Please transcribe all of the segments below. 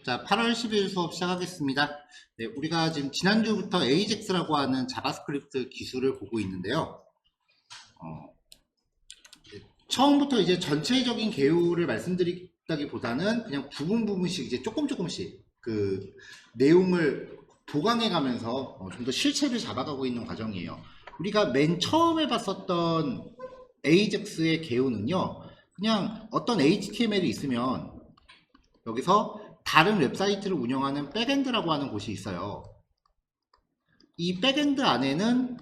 자, 8월 10일 수업 시작하겠습니다. 네, 우리가 지금 지난주부터 AJAX라고 하는 자바스크립트 기술을 보고 있는데요. 처음부터 이제 전체적인 개요를 말씀드리다기보다는 그냥 부분씩 이제 조금씩 그 내용을 보강해 가면서 좀 더 실체를 잡아가고 있는 과정이에요. 우리가 맨 처음에 봤었던 AJAX의 개요는요, 그냥 어떤 HTML이 있으면 여기서 다른 웹사이트를 운영하는 백엔드라고 하는 곳이 있어요. 이 백엔드 안에는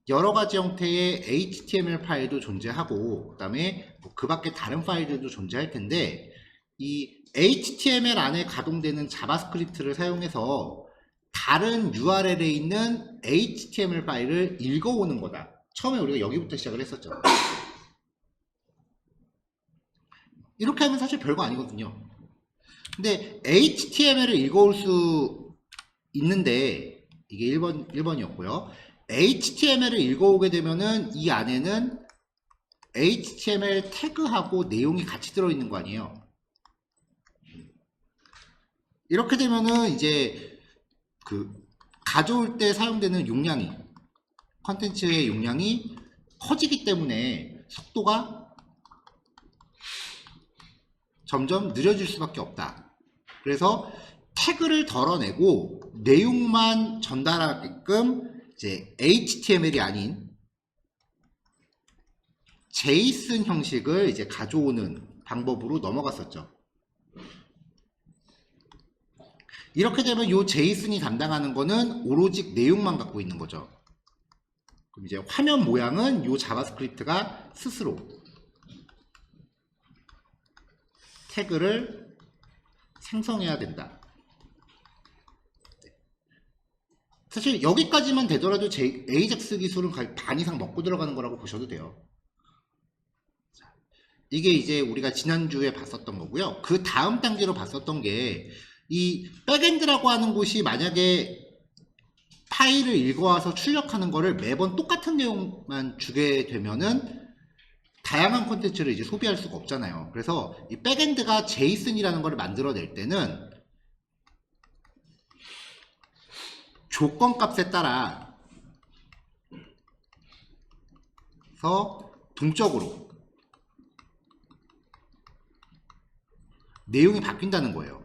여러 가지 형태의 HTML 파일도 존재하고, 그 다음에 그 밖에 다른 파일들도 존재할 텐데, 이 HTML 안에 가동되는 자바스크립트를 사용해서 다른 URL에 있는 HTML 파일을 읽어오는 거다. 처음에 우리가 여기부터 시작을 했었죠. 이렇게 하면 사실 별거 아니거든요. 근데 HTML을 읽어올 수 있는데, 이게 1번이었고요. HTML을 읽어오게 되면은 이 안에는 HTML 태그하고 내용이 같이 들어있는 거 아니에요. 이렇게 되면은 이제 그 가져올 때 사용되는 용량이, 컨텐츠의 용량이 커지기 때문에 속도가 점점 느려질 수밖에 없다. 그래서 태그를 덜어내고 내용만 전달하게끔 이제 HTML이 아닌 JSON 형식을 이제 가져오는 방법으로 넘어갔었죠. 이렇게 되면 이 JSON이 담당하는 거는 오로지 내용만 갖고 있는 거죠. 그럼 이제 화면 모양은 이 자바스크립트가 스스로 태그를 생성해야 된다. 사실 여기까지만 되더라도 AJAX 기술은 반 이상 먹고 들어가는 거라고 보셔도 돼요. 이게 이제 우리가 지난주에 봤었던 거고요. 그 다음 단계로 봤었던 게 이 백엔드라고 하는 곳이 만약에 파일을 읽어와서 출력하는 거를 매번 똑같은 내용만 주게 되면은 다양한 콘텐츠를 이제 소비할 수가 없잖아요. 그래서 이 백엔드가 JSON이라는 걸 만들어낼 때는 조건값에 따라 서 동적으로 내용이 바뀐다는 거예요.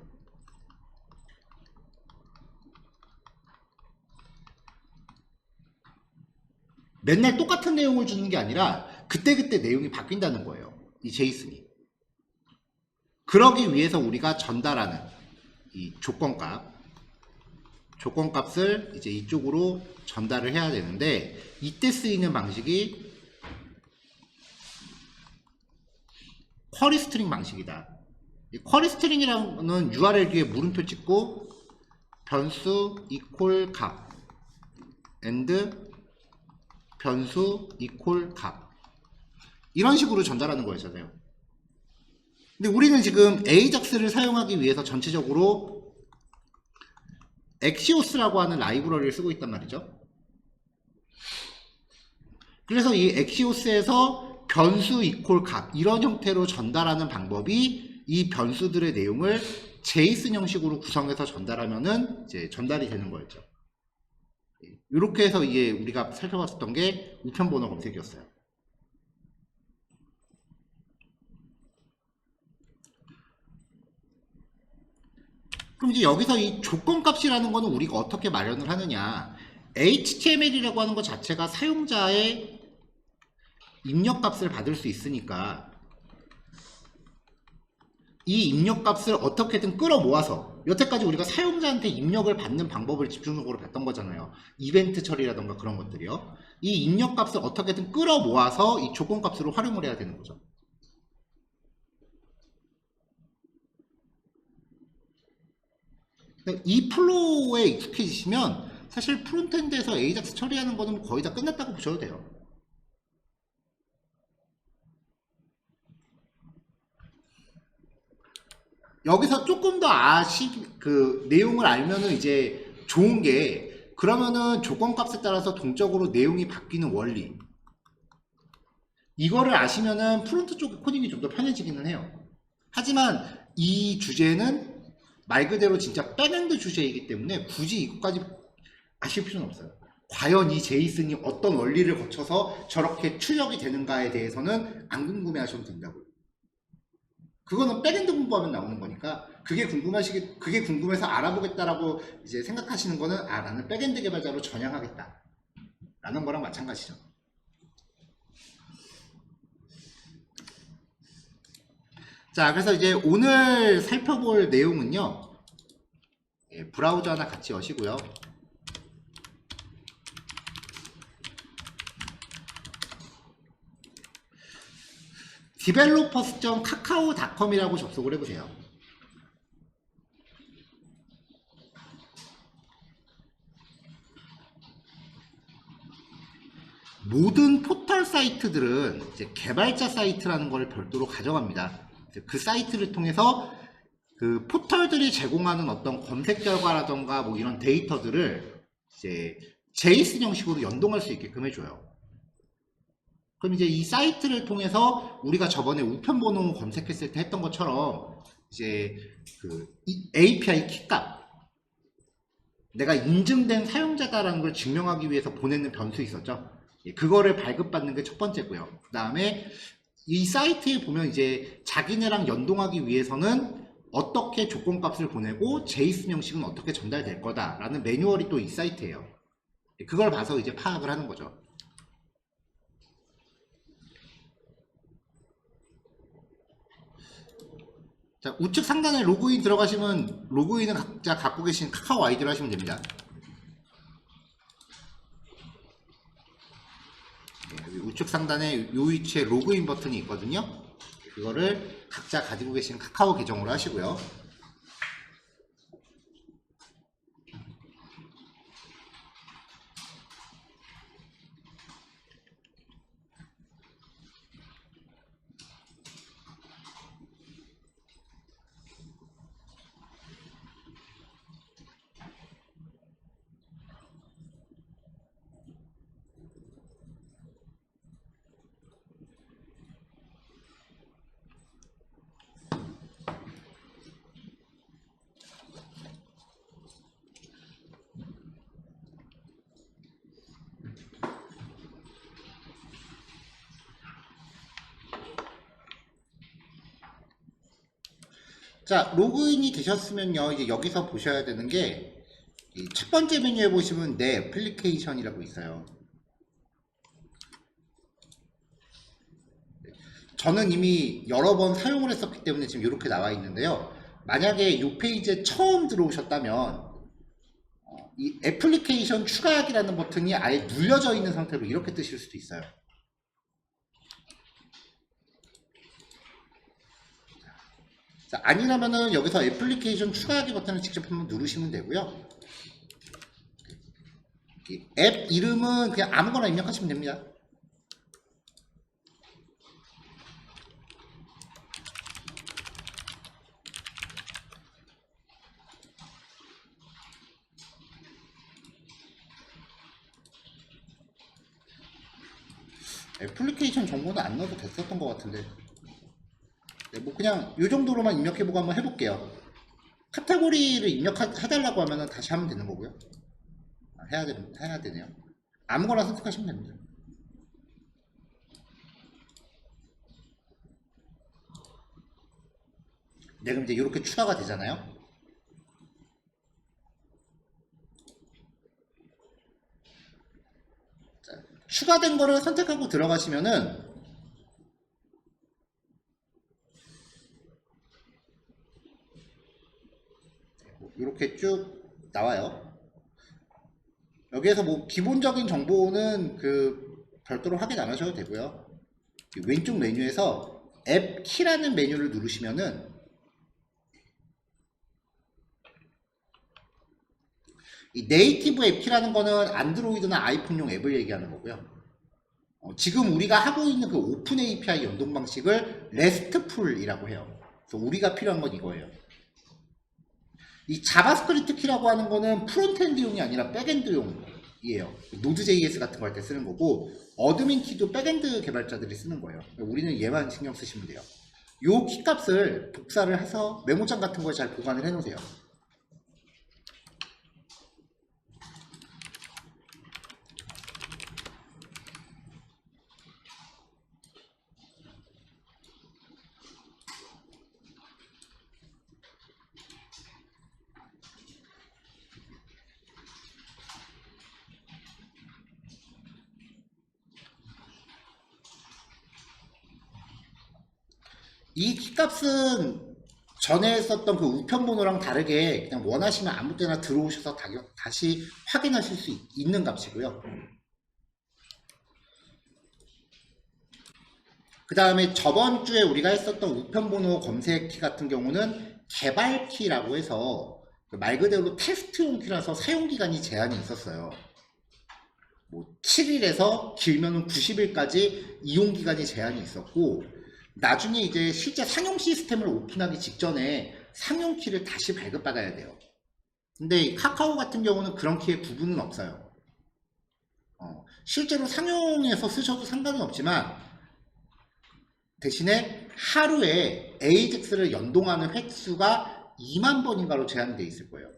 맨날 똑같은 내용을 주는 게 아니라 그때그때 내용이 바뀐다는 거예요. 이 JSON이. 그러기 위해서 우리가 전달하는 이 조건값을 이제 이쪽으로 전달을 해야 되는데, 이때 쓰이는 방식이 쿼리 스트링 방식이다. 이 쿼리 스트링이라는 URL 뒤에 물음표 찍고 변수 이퀄 값 and 변수 이퀄 값, 이런 식으로 전달하는 거였잖아요. 근데 우리는 지금 AJAX를 사용하기 위해서 전체적으로 Axios라고 하는 라이브러리를 쓰고 있단 말이죠. 그래서 이 Axios에서 변수 이퀄 값, 이런 형태로 전달하는 방법이 이 변수들의 내용을 JSON 형식으로 구성해서 전달하면은 이제 전달이 되는 거였죠. 이렇게 해서 이게 우리가 살펴봤었던 게 우편 번호 검색이었어요. 그럼 이제 여기서 이 조건값이라는 거는 우리가 어떻게 마련을 하느냐. HTML이라고 하는 것 자체가 사용자의 입력값을 받을 수 있으니까 이 입력값을 어떻게든 끌어모아서, 여태까지 우리가 사용자한테 입력을 받는 방법을 집중적으로 봤던 거잖아요. 이벤트 처리라던가 그런 것들이요. 이 입력값을 어떻게든 끌어모아서 이 조건값으로 활용을 해야 되는 거죠. 이 플로우에 익숙해지시면 사실 프론트엔드에서 AJAX 처리하는 거는 거의 다 끝났다고 보셔도 돼요. 여기서 조금 더 그 내용을 알면은 이제 좋은 게, 그러면은 조건값에 따라서 동적으로 내용이 바뀌는 원리, 이거를 아시면은 프론트 쪽의 코딩이 좀 더 편해지기는 해요. 하지만 이 주제는 말 그대로 진짜 백엔드 주제이기 때문에 굳이 이것까지 아실 필요는 없어요. 과연 이 제이슨이 어떤 원리를 거쳐서 저렇게 출력이 되는가에 대해서는 안 궁금해하셔도 된다고요. 그거는 백엔드 공부하면 나오는 거니까 그게 궁금해서 알아보겠다라고 이제 생각하시는 거는 아 나는 백엔드 개발자로 전향하겠다 라는 거랑 마찬가지죠. 자, 그래서 이제 오늘 살펴볼 내용은요, 브라우저 하나 같이 여시고요. developers.kakao닷컴이라고 접속을 해보세요. 모든 포털 사이트들은 이제 개발자 사이트라는 걸 별도로 가져갑니다. 그 사이트를 통해서 그 포털들이 제공하는 어떤 검색 결과라던가 뭐 이런 데이터들을 이제 JSON 형식으로 연동할 수 있게끔 해줘요. 그럼 이제 이 사이트를 통해서 우리가 저번에 우편번호 검색했을 때 했던 것처럼 이제 그 API 키값, 내가 인증된 사용자다라는 걸 증명하기 위해서 보내는 변수 있었죠. 그거를 발급받는 게 첫 번째고요. 그 다음에 이 사이트에 보면 이제 자기네랑 연동하기 위해서는 어떻게 조건값을 보내고 JSON 형식은 어떻게 전달될 거다라는 매뉴얼이 또 이 사이트예요. 그걸 봐서 이제 파악을 하는 거죠. 자, 우측 상단에 로그인 들어가시면 로그인은 각자 갖고 계신 카카오 아이디로 하시면 됩니다. 우측 상단에 이 위치에 로그인 버튼이 있거든요. 그거를 각자 가지고 계신 카카오 계정으로 하시고요. 자, 로그인이 되셨으면요, 이제 여기서 보셔야 되는 게, 첫 번째 메뉴에 보시면 내 애플리케이션이라고 있어요. 저는 이미 여러 번 사용을 했었기 때문에 지금 이렇게 나와 있는데요. 만약에 이 페이지에 처음 들어오셨다면, 이 애플리케이션 추가하기라는 버튼이 아예 눌려져 있는 상태로 이렇게 뜨실 수도 있어요. 자, 아니라면은 여기서 애플리케이션 추가하기 버튼을 직접 한번 누르시면 되고요. 앱 이름은 그냥 아무거나 입력하시면 됩니다. 애플리케이션 정보는 안 넣어도 됐었던 것 같은데. 네, 뭐 그냥 이 정도로만 입력해보고 한번 해볼게요. 카테고리를 입력해달라고 하면은 다시 하면 되는 거고요. 해야 되네요. 아무거나 선택하시면 됩니다. 네, 그럼 이제 이렇게 추가가 되잖아요. 자, 추가된 거를 선택하고 들어가시면은 이렇게 쭉 나와요. 여기에서 뭐 기본적인 정보는 그 별도로 확인 안 하셔도 되고요. 왼쪽 메뉴에서 앱 키라는 메뉴를 누르시면은 이 네이티브 앱 키라는 거는 안드로이드나 아이폰용 앱을 얘기하는 거고요. 지금 우리가 하고 있는 그 오픈 API 연동 방식을 RESTful이라고 해요. 그래서 우리가 필요한 건 이거예요. 이 자바스크립트 키라고 하는 거는 프론트엔드용이 아니라 백엔드용이에요. 노드.js 같은 거 할 때 쓰는 거고, 어드민 키도 백엔드 개발자들이 쓰는 거예요. 우리는 얘만 신경 쓰시면 돼요. 요 키값을 복사를 해서 메모장 같은 거에 잘 보관을 해 놓으세요. 이 키값은 전에 썼던 그 우편번호랑 다르게 그냥 원하시면 아무 때나 들어오셔서 다시 확인하실 수 있는 값이고요. 그 다음에 저번 주에 우리가 했었던 우편번호 검색 키 같은 경우는 개발 키라고 해서 말 그대로 테스트용 키라서 사용기간이 제한이 있었어요. 뭐 7일에서 길면은 90일까지 이용기간이 제한이 있었고, 나중에 이제 실제 상용 시스템을 오픈하기 직전에 상용 키를 다시 발급받아야 돼요. 근데 카카오 같은 경우는 그런 키의 구분은 없어요. 실제로 상용에서 쓰셔도 상관은 없지만 대신에 하루에 AJAX를 연동하는 횟수가 2만 번인가로 제한이 되어 있을 거예요.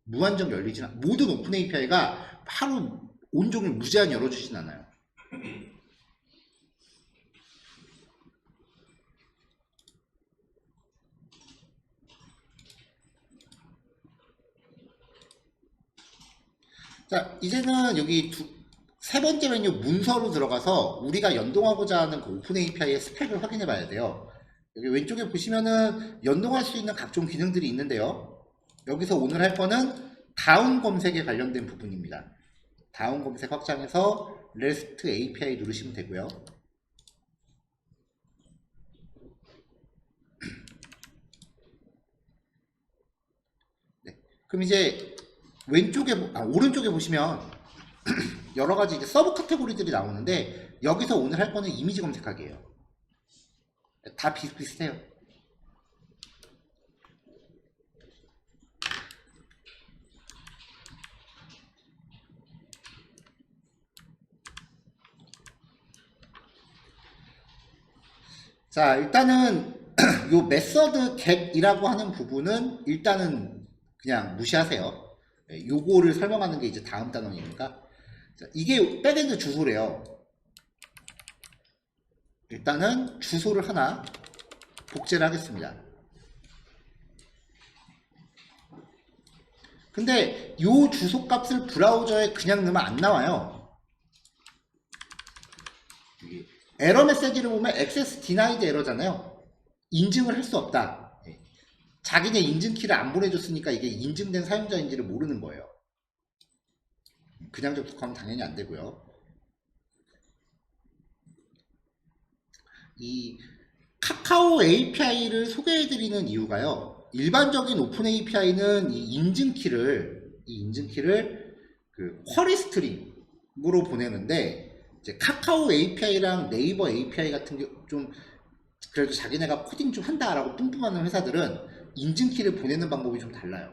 무한정 열리진 않아요. 모든 오픈 API가 하루 온종일 무제한 열어주진 않아요. 자, 이제는 여기 세 번째 메뉴 문서로 들어가서 우리가 연동하고자 하는 그 오픈 API의 스펙을 확인해 봐야 돼요. 여기 왼쪽에 보시면은 연동할 수 있는 각종 기능들이 있는데요. 여기서 오늘 할 거는 다운 검색에 관련된 부분입니다. 다운 검색 확장해서 REST API 누르시면 되고요. 네. 그럼 이제 오른쪽에 보시면 여러 가지 이제 서브 카테고리들이 나오는데, 여기서 오늘 할 거는 이미지 검색하기예요. 다 비슷비슷해요. 자, 일단은 요 메서드 get이라고 하는 부분은 일단은 그냥 무시하세요. 요거를 설명하는 게 이제 다음 단원이니까. 자, 이게 백엔드 주소래요. 일단은 주소를 하나 복제를 하겠습니다. 근데 요 주소 값을 브라우저에 그냥 넣으면 안 나와요. 에러 메시지를 보면 액세스 디나이드 에러잖아요. 인증을 할 수 없다. 자기네 인증키를 안 보내줬으니까 이게 인증된 사용자인지를 모르는 거예요. 그냥 접속하면 당연히 안 되고요. 이 카카오 API를 소개해드리는 이유가요. 일반적인 오픈 API는 이 인증키를 그 쿼리 스트링으로 보내는데, 이제 카카오 API랑 네이버 API 같은 게 좀 그래도 자기네가 코딩 좀 한다라고 뿜뿜하는 회사들은 인증키를 보내는 방법이 좀 달라요.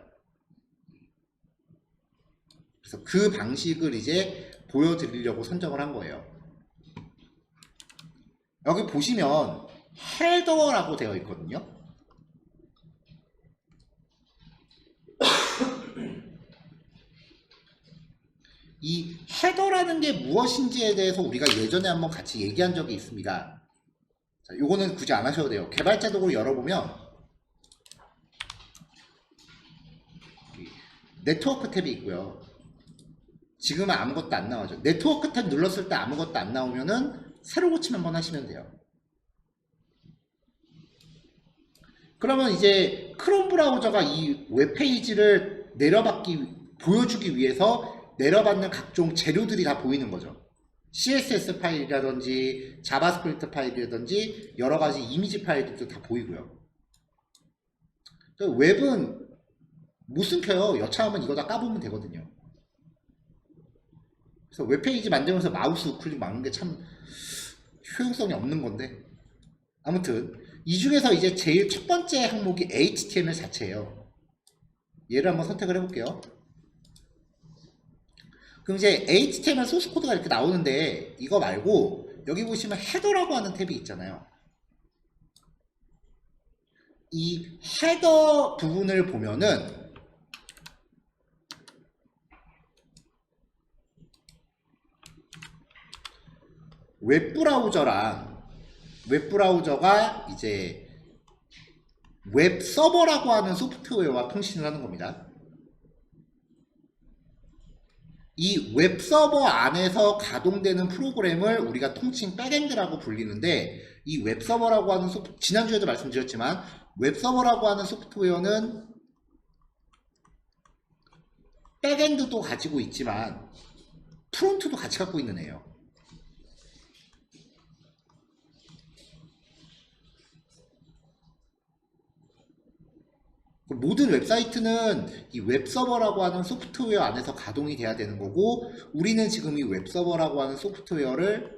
그래서 그 방식을 이제 보여드리려고 선정을 한 거예요. 여기 보시면 헤더라고 되어 있거든요. 이 헤더라는 게 무엇인지에 대해서 우리가 예전에 한번 같이 얘기한 적이 있습니다. 자, 요거는 굳이 안 하셔도 돼요. 개발자 도구를 열어보면 네트워크 탭이 있고요. 지금은 아무것도 안 나오죠. 네트워크 탭 눌렀을 때 아무것도 안 나오면은 새로 고침 한번 하시면 돼요. 그러면 이제 크롬 브라우저가 이 웹페이지를 보여주기 위해서 내려받는 각종 재료들이 다 보이는 거죠. CSS 파일이라든지 자바스크립트 파일이라든지 여러 가지 이미지 파일들도 다 보이고요. 웹은 못 숨겨요. 여차하면 이거 다 까보면 되거든요. 그래서 웹페이지 만들면서 마우스 우클릭 막는 게 참 효용성이 없는 건데, 아무튼 이 중에서 이제 제일 첫 번째 항목이 HTML 자체예요. 얘를 한번 선택을 해볼게요. 그럼 이제 HTML 소스 코드가 이렇게 나오는데, 이거 말고 여기 보시면 헤더라고 하는 탭이 있잖아요. 이 헤더 부분을 보면은 웹브라우저가 이제 웹서버라고 하는 소프트웨어와 통신을 하는 겁니다. 이 웹서버 안에서 가동되는 프로그램을 우리가 통칭 백엔드라고 불리는데, 이 웹서버라고 하는 지난주에도 말씀드렸지만 웹서버라고 하는 소프트웨어는 백엔드도 가지고 있지만 프론트도 같이 갖고 있는 애예요. 모든 웹사이트는 이 웹서버라고 하는 소프트웨어 안에서 가동이 돼야 되는 거고, 우리는 지금 이 웹서버라고 하는 소프트웨어를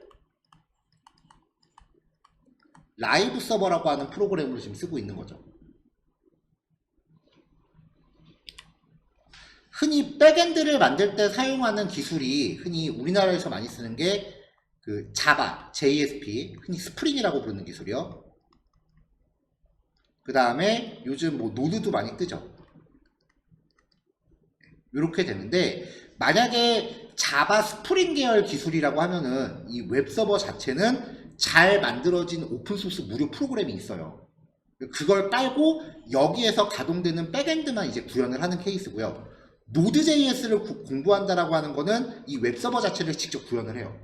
라이브 서버라고 하는 프로그램으로 지금 쓰고 있는 거죠. 흔히 백엔드를 만들 때 사용하는 기술이, 흔히 우리나라에서 많이 쓰는 게 그 자바, JSP, 흔히 스프링이라고 부르는 기술이요. 그 다음에 요즘 뭐 노드도 많이 뜨죠. 이렇게 되는데, 만약에 자바 스프링 계열 기술이라고 하면은 이 웹서버 자체는 잘 만들어진 오픈소스 무료 프로그램이 있어요. 그걸 깔고 여기에서 가동되는 백엔드만 이제 구현을 하는 케이스고요. 노드.js를 공부한다라고 하는 거는 이 웹서버 자체를 직접 구현을 해요.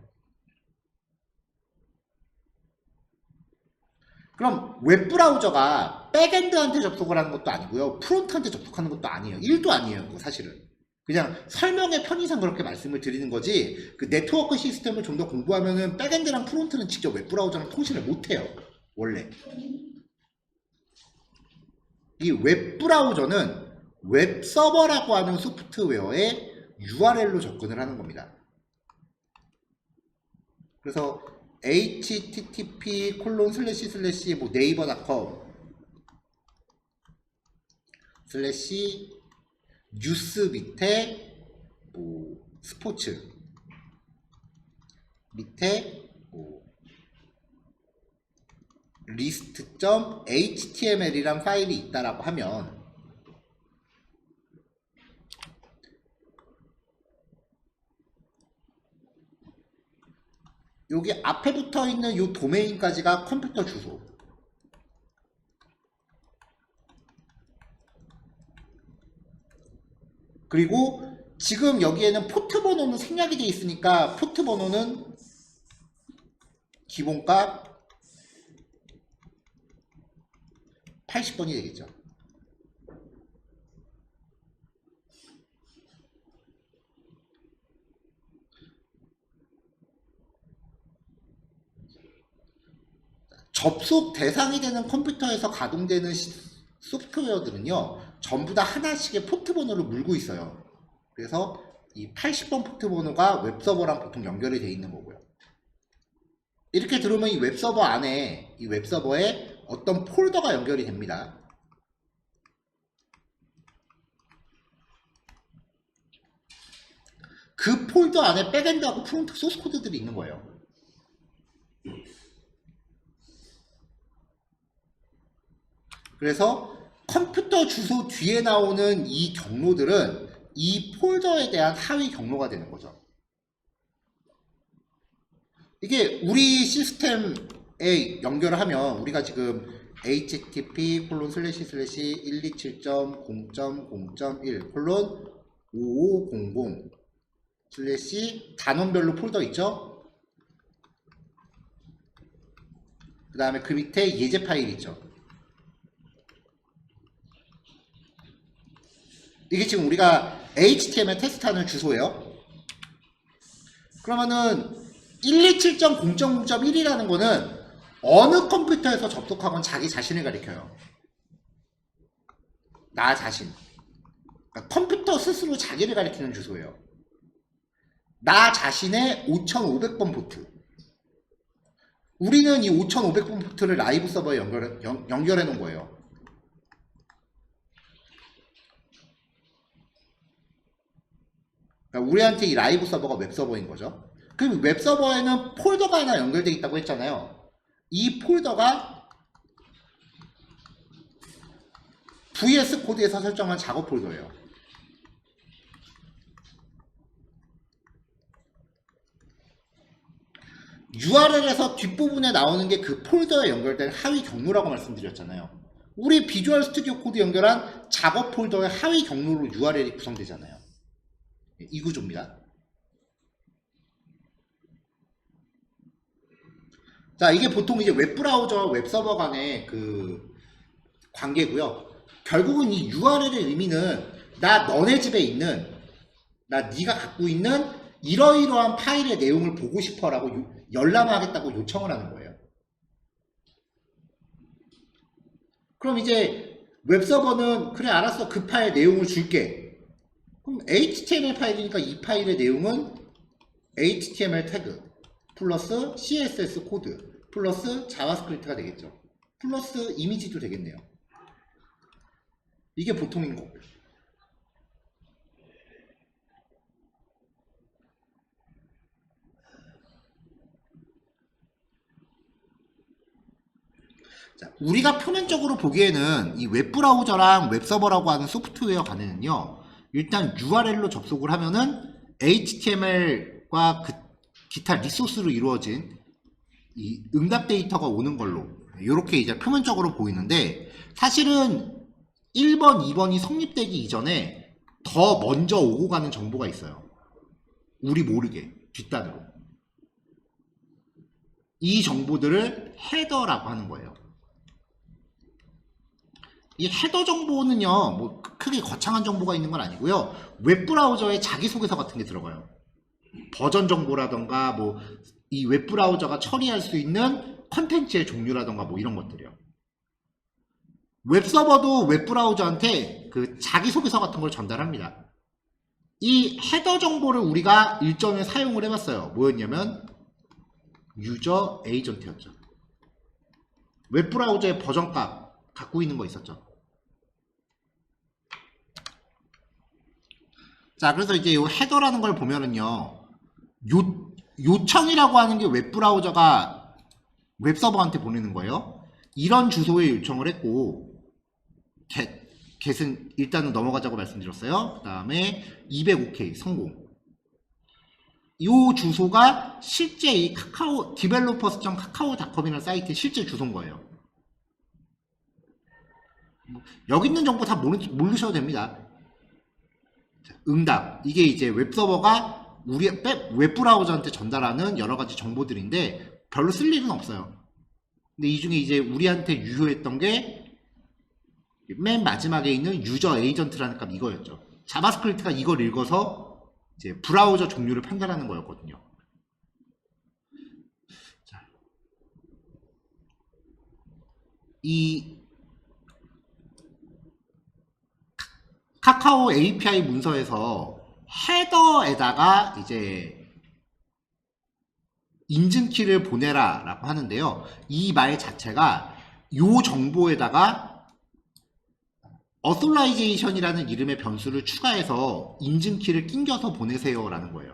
그럼 웹브라우저가 백엔드한테 접속을 하는 것도 아니고요, 프론트한테 접속하는 것도 아니에요. 1도 아니에요, 사실은. 그냥 설명의 편의상 그렇게 말씀을 드리는 거지, 그 네트워크 시스템을 좀 더 공부하면은 백엔드랑 프론트는 직접 웹브라우저랑 통신을 못해요, 원래. 이 웹브라우저는 웹서버라고 하는 소프트웨어에 URL로 접근을 하는 겁니다. 그래서 http:// 뭐 네이버.com / 뉴스 밑에 뭐 스포츠 밑에 뭐 list.html이란 파일이 있다라고 하면, 여기 앞에 붙어 있는 이 도메인까지가 컴퓨터 주소. 그리고 지금 여기에는 포트 번호는 생략이 되어 있으니까 포트 번호는 기본값 80번이 되겠죠. 접속 대상이 되는 컴퓨터에서 가동되는 소프트웨어들은요, 전부 다 하나씩의 포트 번호를 물고 있어요. 그래서 이 80번 포트 번호가 웹서버랑 보통 연결이 되어 있는 거고요. 이렇게 들어오면 이 웹서버 안에, 이 웹서버에 어떤 폴더가 연결이 됩니다. 그 폴더 안에 백엔드하고 프론트 소스 코드들이 있는 거예요. 그래서 컴퓨터 주소 뒤에 나오는 이 경로들은 이 폴더에 대한 하위 경로가 되는 거죠. 이게 우리 시스템에 연결을 하면, 우리가 지금 http://127.0.1:5500/ 단원별로 폴더 있죠? 그 다음에 그 밑에 예제 파일 있죠? 이게 지금 우리가 HTML 테스트하는 주소예요. 그러면은 127.0.0.1이라는 거는 어느 컴퓨터에서 접속하건 자기 자신을 가리켜요. 나 자신. 그러니까 컴퓨터 스스로 자기를 가리키는 주소예요. 나 자신의 5500번 포트. 우리는 이 5500번 포트를 라이브 서버에 연결해 놓은 거예요. 그러니까 우리한테 이 라이브 서버가 웹서버인 거죠. 그 웹서버에는 폴더가 하나 연결되어 있다고 했잖아요. 이 폴더가 VS 코드에서 설정한 작업 폴더예요. URL에서 뒷부분에 나오는 게 그 폴더에 연결된 하위 경로라고 말씀드렸잖아요. 우리 비주얼 스튜디오 코드 연결한 작업 폴더의 하위 경로로 URL이 구성되잖아요. 이 구조입니다. 자, 이게 보통 이제 웹브라우저와 웹서버 간의 그 관계고요. 결국은 이 URL의 의미는 나 너네 집에 있는, 나 네가 갖고 있는 이러이러한 파일의 내용을 보고 싶어라고 열람하겠다고 요청을 하는 거예요. 그럼 이제 웹서버는 그래 알았어, 그 파일 내용을 줄게. 그럼 HTML 파일이니까 이 파일의 내용은 HTML 태그 플러스 CSS 코드 플러스 자바스크립트가 되겠죠. 플러스 이미지도 되겠네요. 이게 보통인 거고요. 자, 우리가 표면적으로 보기에는 이 웹브라우저랑 웹서버라고 하는 소프트웨어 간에는요, 일단 URL로 접속을 하면은 HTML과 그 기타 리소스로 이루어진 이 응답 데이터가 오는 걸로 이렇게 이제 표면적으로 보이는데, 사실은 1번, 2번이 성립되기 이전에 더 먼저 오고 가는 정보가 있어요. 우리 모르게 뒷단으로. 이 정보들을 헤더라고 하는 거예요. 이 헤더 정보는요, 뭐 크게 거창한 정보가 있는 건 아니고요. 웹브라우저에 자기소개서 같은 게 들어가요. 버전 정보라던가 뭐 이 웹브라우저가 처리할 수 있는 컨텐츠의 종류라던가 뭐 이런 것들이요. 웹서버도 웹브라우저한테 그 자기소개서 같은 걸 전달합니다. 이 헤더 정보를 우리가 일전에 사용을 해봤어요. 뭐였냐면 유저 에이전트였죠. 웹브라우저의 버전값 갖고 있는 거 있었죠. 자, 그래서 이제 이 헤더라는 걸 보면은요, 요청이라고 하는 게 웹브라우저가 웹서버한테 보내는 거예요. 이런 주소에 요청을 했고, get은 일단은 넘어가자고 말씀드렸어요. 그 다음에 205K 성공. 이 주소가 실제 이 카카오 developers.kakao닷컴이라는 사이트의 실제 주소인 거예요. 여기 있는 정보 다 모르셔도 됩니다. 응답, 이게 이제 웹서버가 우리 웹브라우저한테 전달하는 여러 가지 정보들인데 별로 쓸 일은 없어요. 근데 이 중에 이제 우리한테 유효했던 게 맨 마지막에 있는 유저 에이전트라는 값 이거였죠. 자바스크립트가 이걸 읽어서 이제 브라우저 종류를 판단하는 거였거든요. 자, 이 카카오 API 문서에서 헤더에다가 이제 인증키를 보내라 라고 하는데요. 이 말 자체가 요 정보에다가 authorization이라는 이름의 변수를 추가해서 인증키를 낑겨서 보내세요 라는 거예요.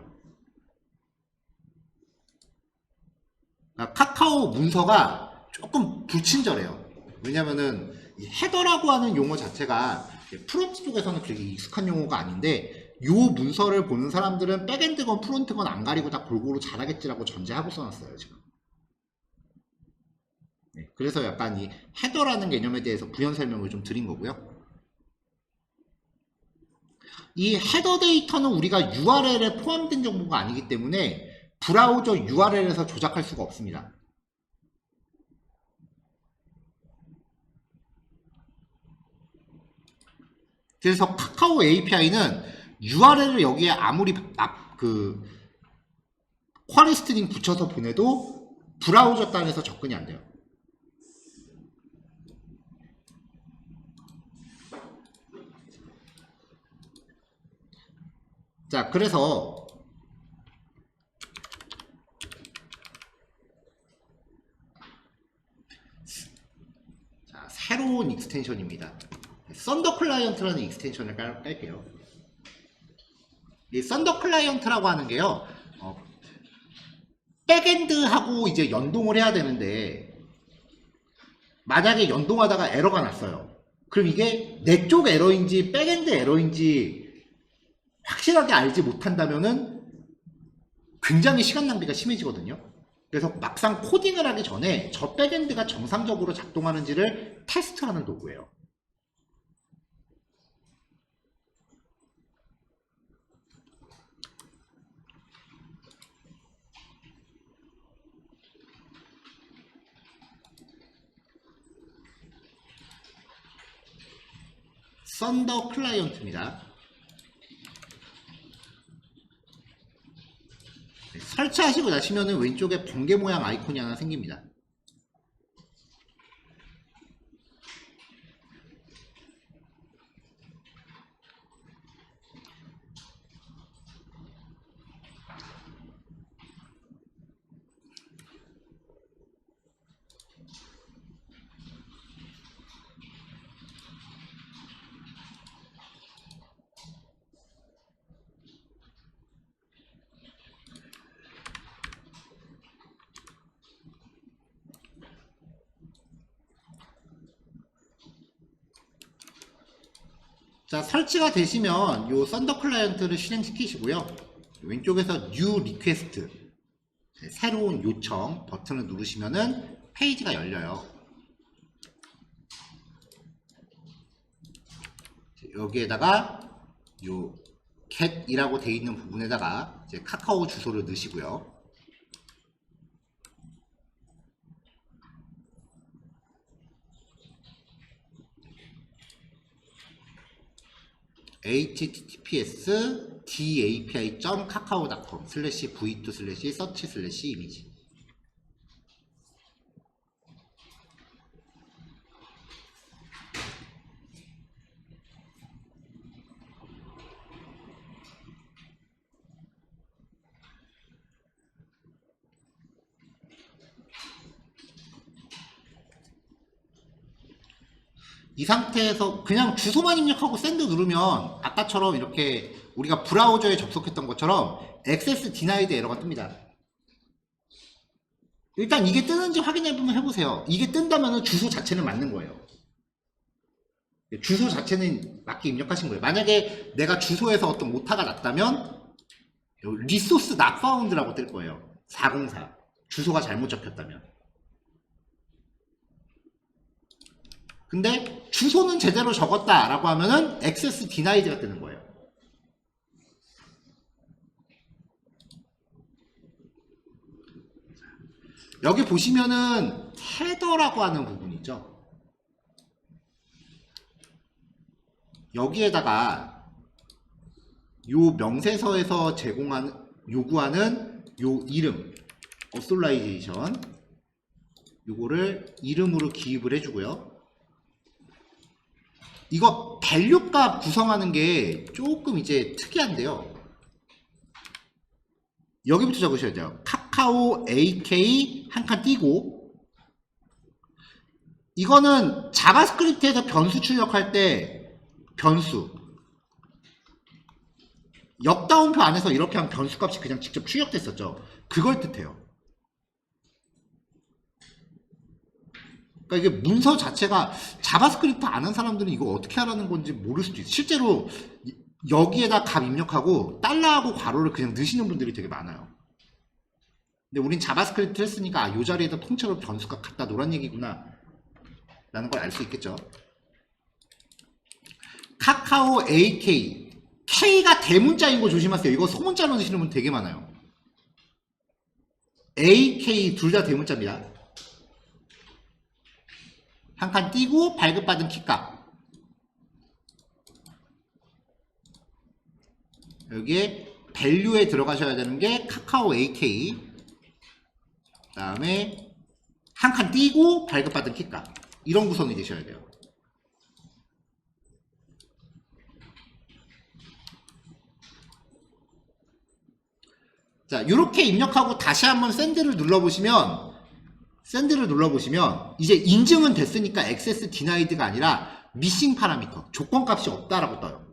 그러니까 카카오 문서가 조금 불친절해요. 왜냐면은 헤더라고 하는 용어 자체가 프론트 쪽에서는 그렇게 익숙한 용어가 아닌데, 요 문서를 보는 사람들은 백엔드건 프론트건 안 가리고 다 골고루 잘하겠지라고 전제하고 써놨어요 지금. 네, 그래서 약간 이 헤더라는 개념에 대해서 부연 설명을 좀 드린 거고요. 이 헤더 데이터는 우리가 URL에 포함된 정보가 아니기 때문에 브라우저 URL에서 조작할 수가 없습니다. 그래서 카카오 API는 URL을 여기에 아무리 쿼리 스트링 붙여서 보내도 브라우저 단에서 접근이 안 돼요. 자, 그래서 자, 새로운 익스텐션입니다. 썬더 클라이언트라는 익스텐션을 깔게요. 이 썬더 클라이언트라고 하는 게요, 백엔드하고 이제 연동을 해야 되는데, 만약에 연동하다가 에러가 났어요. 그럼 이게 내 쪽 에러인지 백엔드 에러인지 확실하게 알지 못한다면은 굉장히 시간 낭비가 심해지거든요. 그래서 막상 코딩을 하기 전에 저 백엔드가 정상적으로 작동하는지를 테스트하는 도구예요. 썬더 클라이언트입니다. 설치하시고 나시면은 왼쪽에 번개 모양 아이콘이 하나 생깁니다. 자, 설치가 되시면 요 썬더 클라이언트를 실행시키시고요. 왼쪽에서 New Request, 새로운 요청 버튼을 누르시면은 페이지가 열려요. 여기에다가 요 get이라고 되어 있는 부분에다가 이제 카카오 주소를 넣으시고요. https://dapi.kakao.com/v2/search/image. 이 상태에서 그냥 주소만 입력하고 샌드 누르면 아까처럼 이렇게 우리가 브라우저에 접속했던 것처럼 액세스 디나이드 에러가 뜹니다. 일단 이게 뜨는지 확인해보면 해보세요. 이게 뜬다면 주소 자체는 맞는 거예요. 주소 자체는 맞게 입력하신 거예요. 만약에 내가 주소에서 어떤 오타가 났다면 리소스 not found라고 뜰 거예요. 404 주소가 잘못 적혔다면. 근데 주소는 제대로 적었다 라고 하면은 액세스 디나이드가 뜨는 거예요. 여기 보시면은 헤더라고 하는 부분이 있죠. 여기에다가 요 명세서에서 요구하는 요 이름 어솔라이제이션 요거를 이름으로 기입을 해주고요. 이거 밸류 값 구성하는 게 조금 이제 특이한데요. 여기부터 적으셔야 돼요. 카카오 AK 한 칸 띄고, 이거는 자바스크립트에서 변수 출력할 때 변수 역다운표 안에서 이렇게 하면 변수 값이 그냥 직접 출력됐었죠. 그걸 뜻해요. 그러니까 이게 문서 자체가 자바스크립트 아는 사람들은 이거 어떻게 하라는 건지 모를 수도 있어요. 실제로 여기에다 값 입력하고 달러하고 괄호를 그냥 넣으시는 분들이 되게 많아요. 근데 우린 자바스크립트 했으니까 이 자리에다 통째로 변수값 갖다 놓으란 얘기구나 라는 걸 알 수 있겠죠. 카카오 AK K가 대문자인 거 조심하세요. 이거 소문자로 넣으시는 분 되게 많아요. AK 둘 다 대문자입니다. 한 칸 띄고 발급받은 키값, 여기에 밸류에 들어가셔야 되는 게 카카오 AK, 그 다음에 한 칸 띄고 발급받은 키값, 이런 구성이 되셔야 돼요. 자, 이렇게 입력하고 다시 한번 샌드를 눌러보시면 이제 인증은 됐으니까 액세스 디나이드가 아니라 미싱 파라미터, 조건값이 없다라고 떠요.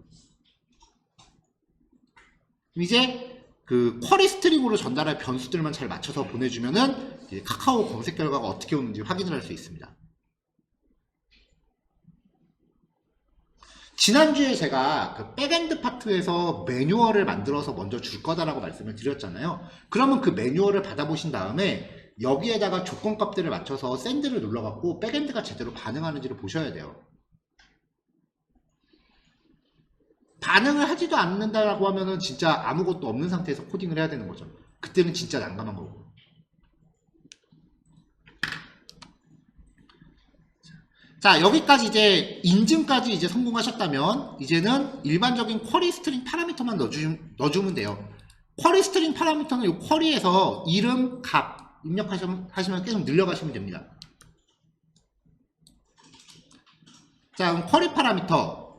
이제 그 쿼리 스트링으로 전달할 변수들만 잘 맞춰서 보내주면은 이제 카카오 검색 결과가 어떻게 오는지 확인을 할 수 있습니다. 지난주에 제가 그 백엔드 파트에서 매뉴얼을 만들어서 먼저 줄 거다라고 말씀을 드렸잖아요. 그러면 그 매뉴얼을 받아보신 다음에 여기에다가 조건값들을 맞춰서 샌드를 눌러갖고 백엔드가 제대로 반응하는지를 보셔야 돼요. 반응을 하지도 않는다라고 하면은 진짜 아무것도 없는 상태에서 코딩을 해야 되는 거죠. 그때는 진짜 난감한 거고. 자, 여기까지 이제 인증까지 이제 성공하셨다면 이제는 일반적인 쿼리 스트링 파라미터만 넣어주면 돼요. 쿼리 스트링 파라미터는 이 쿼리에서 이름, 값 입력하시면 계속 늘려가시면 됩니다. 자, 그럼 쿼리 파라미터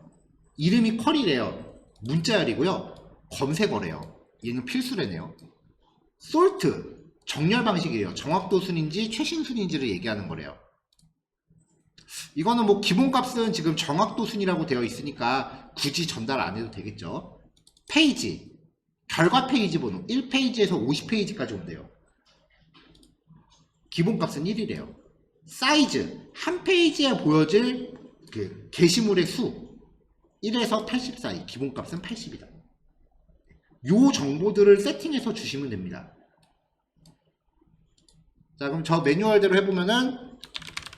이름이 쿼리래요. 문자열이고요. 검색어래요. 얘는 필수래네요. 솔트 정렬 방식이래요. 정확도 순인지 최신 순인지를 얘기하는 거래요. 이거는 뭐 기본값은 지금 정확도 순이라고 되어 있으니까 굳이 전달 안 해도 되겠죠. 페이지 결과 페이지 번호 1페이지에서 50페이지까지 온대요. 기본값은 1이래요. 사이즈 한 페이지에 보여질 그 게시물의 수 1에서 80 사이, 기본값은 80이다. 요 정보들을 세팅해서 주시면 됩니다. 자, 그럼 저 매뉴얼대로 해보면은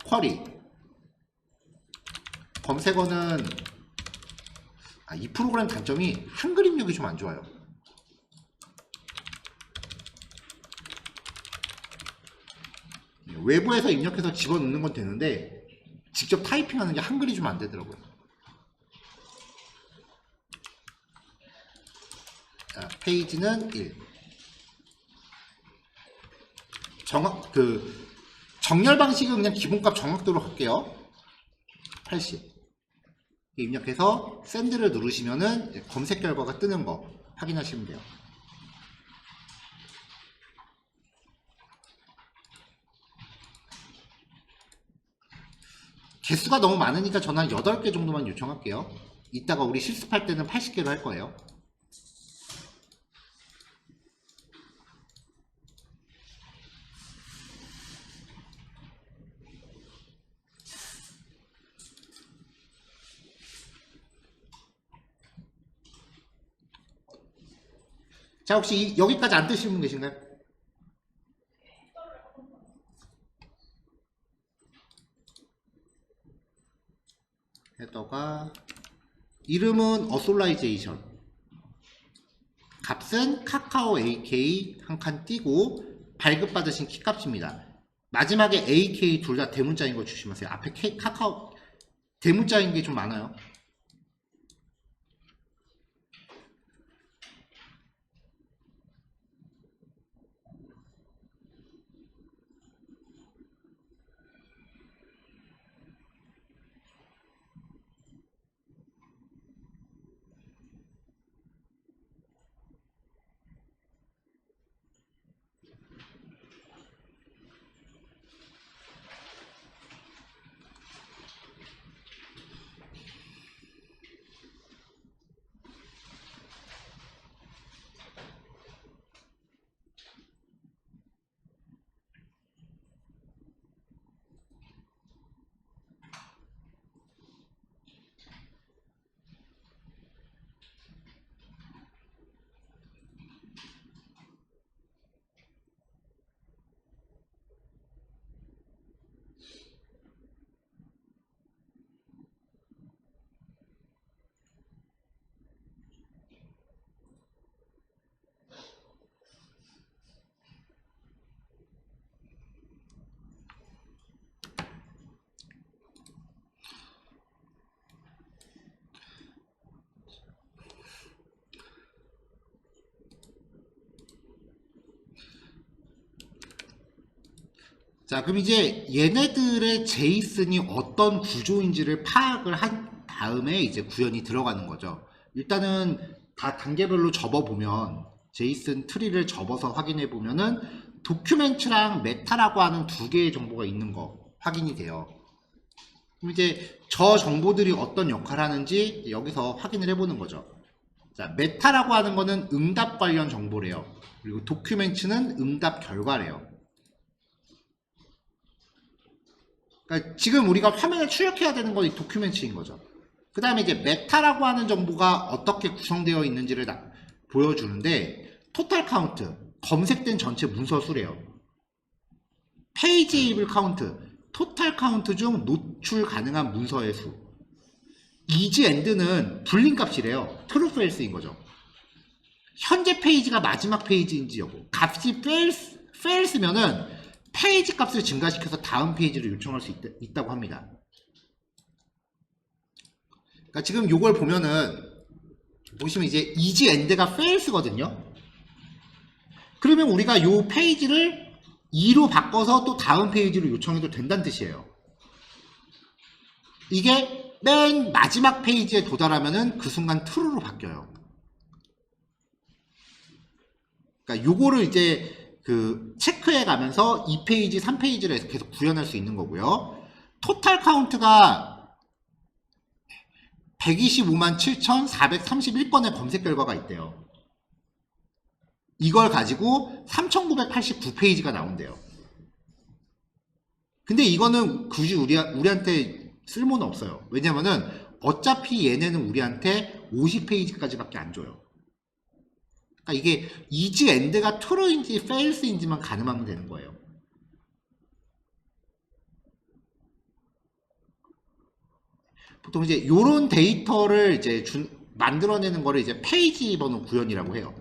쿼리 검색어는 이 프로그램 단점이 한글 입력이 좀 안 좋아요. 외부에서 입력해서 집어넣는 건 되는데 직접 타이핑하는 게 한글이 좀 안 되더라고요. 자, 페이지는 1. 정렬 방식은 그냥 기본값 정확도로 할게요. 80. 입력해서 샌드를 누르시면은 검색 결과가 뜨는 거 확인하시면 돼요. 개수가 너무 많으니까 저는 한 8개 정도만 요청할게요. 이따가 우리 실습할 때는 80개로 할 거예요. 자, 혹시 여기까지 안 뜨시는 분 계신가요? 헤더가 이름은 어솔라이제이션, 값은 카카오 AK 한 칸 띄고 발급받으신 키값입니다. 마지막에 AK 둘 다 대문자인 거 조심하세요. 앞에 카카오 대문자인 게 좀 많아요. 자, 그럼 이제 얘네들의 제이슨이 어떤 구조인지를 파악을 한 다음에 이제 구현이 들어가는 거죠. 일단은 다 단계별로 접어보면 제이슨 트리를 접어서 확인해 보면은 도큐멘트랑 메타라고 하는 두 개의 정보가 있는 거 확인이 돼요. 그럼 이제 저 정보들이 어떤 역할을 하는지 여기서 확인을 해보는 거죠. 자, 메타라고 하는 거는 응답 관련 정보래요. 그리고 도큐멘트는 응답 결과래요. 그러니까 지금 우리가 화면에 출력해야 되는 건 이 도큐멘트인 거죠. 그 다음에 이제 메타라고 하는 정보가 어떻게 구성되어 있는지를 보여주는데, 토탈 카운트, 검색된 전체 문서 수래요. 페이지에이블 카운트, 토탈 카운트 중 노출 가능한 문서의 수. 이즈 엔드는 불린 값이래요. 트루 페일스인 거죠. 현재 페이지가 마지막 페이지인지 여부. 값이 페일스면은 페이지 값을 증가시켜서 다음 페이지를 요청할 수 있다고 합니다. 그러니까 지금 요걸 보면은 보시면 이제 이즈 엔드가 페일스거든요. 그러면 우리가 요 페이지를 2로 바꿔서 또 다음 페이지로 요청해도 된다는 뜻이에요. 이게 맨 마지막 페이지에 도달하면은 그 순간 true로 바뀌어요. 그러니까 요거를 이제 그 체크해 가면서 2페이지, 3페이지를 계속 구현할 수 있는 거고요. 토탈 카운트가 125만 7,431건의 검색 결과가 있대요. 이걸 가지고 3,989페이지가 나온대요. 근데 이거는 굳이 우리한테 쓸모는 없어요. 왜냐면은 어차피 얘네는 우리한테 50페이지까지밖에 안 줘요. 그러니까 이게 is and가 true인지 false인지만 가늠하면 되는 거예요. 보통 이제 요런 데이터를 이제 만들어내는 거를 이제 페이지 번호 구현이라고 해요.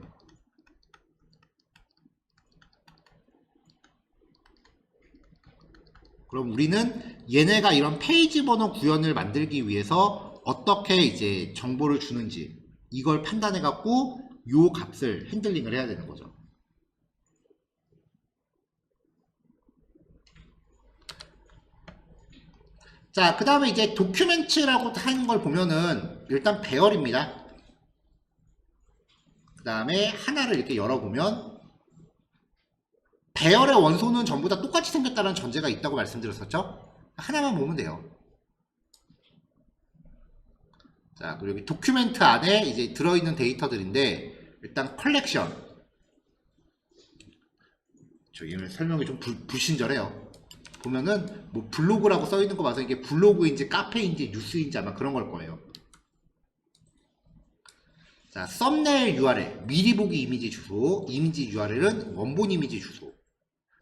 그럼 우리는 얘네가 이런 페이지 번호 구현을 만들기 위해서 어떻게 이제 정보를 주는지 이걸 판단해 갖고 요 값을 핸들링을 해야 되는 거죠. 자, 그 다음에 이제 도큐멘트라고 하는 걸 보면은 일단 배열입니다. 그 다음에 하나를 이렇게 열어보면 배열의 원소는 전부 다 똑같이 생겼다는 전제가 있다고 말씀드렸었죠? 하나만 보면 돼요. 자, 그리고 여기 도큐멘트 안에 이제 들어있는 데이터들인데 일단 컬렉션. 저기는 설명이 좀 불친절해요. 보면은 뭐 블로그라고 써있는 거 봐서 이게 블로그인지 카페인지 뉴스인지 아마 그런 걸 거예요. 자, 썸네일 URL, 미리 보기 이미지 주소, 이미지 URL은 원본 이미지 주소.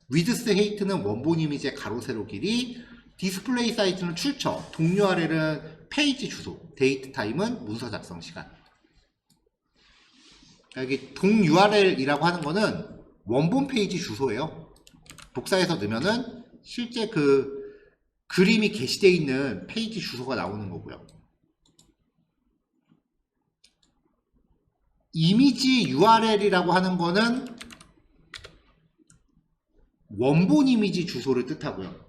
위드스 헤이트는 원본 이미지의 가로 세로 길이, 디스플레이 사이트는 출처, 동 URL은 페이지 주소, 데이트 타임은 문서 작성 시간. 여기 동 URL이라고 하는 거는 원본 페이지 주소예요. 복사해서 넣으면은 실제 그 그림이 게시되어 있는 페이지 주소가 나오는 거고요. 이미지 URL이라고 하는 거는 원본 이미지 주소를 뜻하고요.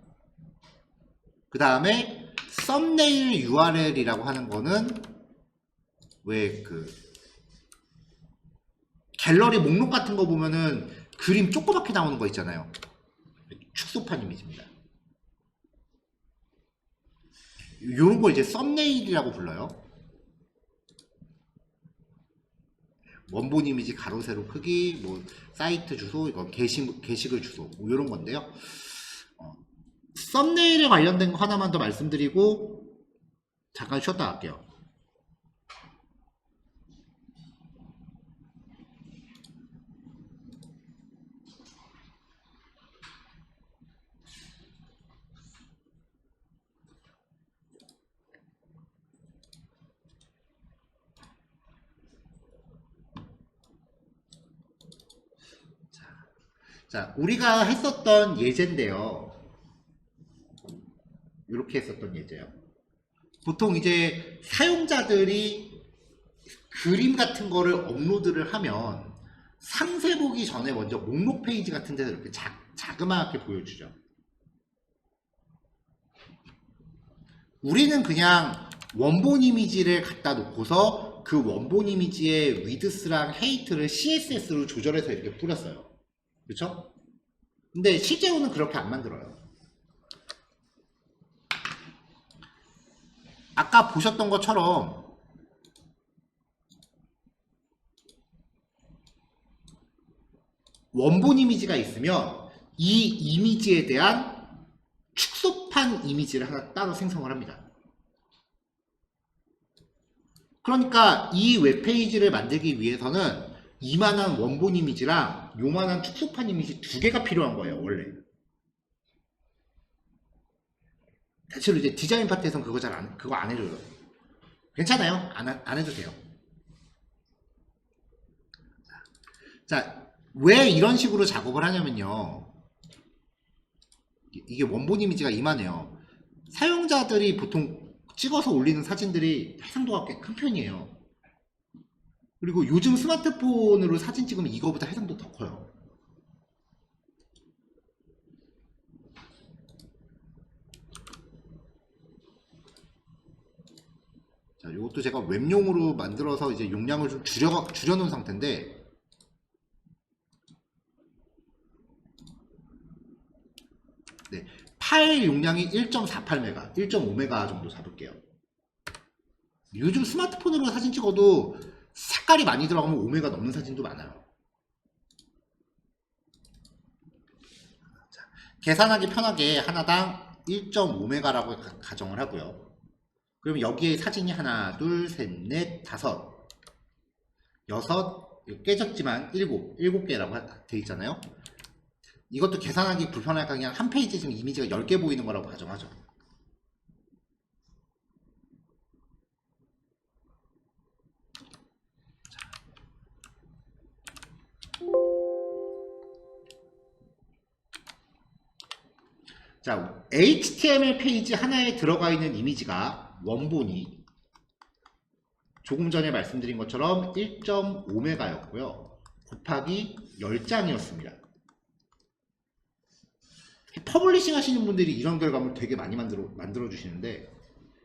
그 다음에 썸네일 URL이라고 하는 거는 왜 그 갤러리 목록 같은 거 보면은 그림 조그맣게 나오는 거 있잖아요. 축소판 이미지입니다. 요런 걸 이제 썸네일이라고 불러요. 원본 이미지 가로 세로 크기, 뭐 사이트 주소, 이거 게시글 주소, 뭐 이런 건데요. 썸네일에 관련된 거 하나만 더 말씀드리고 잠깐 쉬었다 갈게요. 자, 우리가 했었던 예제인데요. 이렇게 했었던 예제요. 보통 이제 사용자들이 그림 같은 거를 업로드를 하면 상세 보기 전에 먼저 목록 페이지 같은 데서 이렇게 자그마하게 보여주죠. 우리는 그냥 원본 이미지를 갖다 놓고서 그 원본 이미지의 위드스랑 헤이트를 CSS로 조절해서 이렇게 뿌렸어요. 그렇죠? 근데 실제로는 그렇게 안 만들어요. 아까 보셨던 것처럼 원본 이미지가 있으면 이 이미지에 대한 축소판 이미지를 하나 따로 생성을 합니다. 그러니까 이 웹페이지를 만들기 위해서는 이만한 원본 이미지랑 요만한 축소판 이미지 두 개가 필요한 거예요, 원래. 대체로 이제 디자인 파트에서는 그거 안 해줘요. 괜찮아요. 안 해도 돼요. 자, 왜 이런 식으로 작업을 하냐면요. 이게 원본 이미지가 이만해요. 사용자들이 보통 찍어서 올리는 사진들이 해상도가 꽤 큰 편이에요. 그리고 요즘 스마트폰으로 사진 찍으면 이거보다 해상도 더 커요. 자, 이것도 제가 웹용으로 만들어서 이제 용량을 좀 줄여놓은 상태인데, 네, 파일 용량이 1.48메가, 1.5메가 정도 잡을게요. 요즘 스마트폰으로 사진 찍어도 색깔이 많이 들어가면 5메가 넘는 사진도 많아요. 자, 계산하기 편하게 하나당 1.5메가라고 가정을 하고요. 그럼 여기에 사진이 하나, 둘, 셋, 넷, 다섯, 여섯, 깨졌지만 일곱 개라고 돼 있잖아요. 이것도 계산하기 불편하니까 그냥 한 페이지에 지금 이미지가 10개 보이는 거라고 가정하죠. 자, HTML 페이지 하나에 들어가 있는 이미지가 원본이 조금 전에 말씀드린 것처럼 1.5메가였고요. 곱하기 10장이었습니다. 퍼블리싱 하시는 분들이 이런 결과물 되게 많이 만들어 주시는데,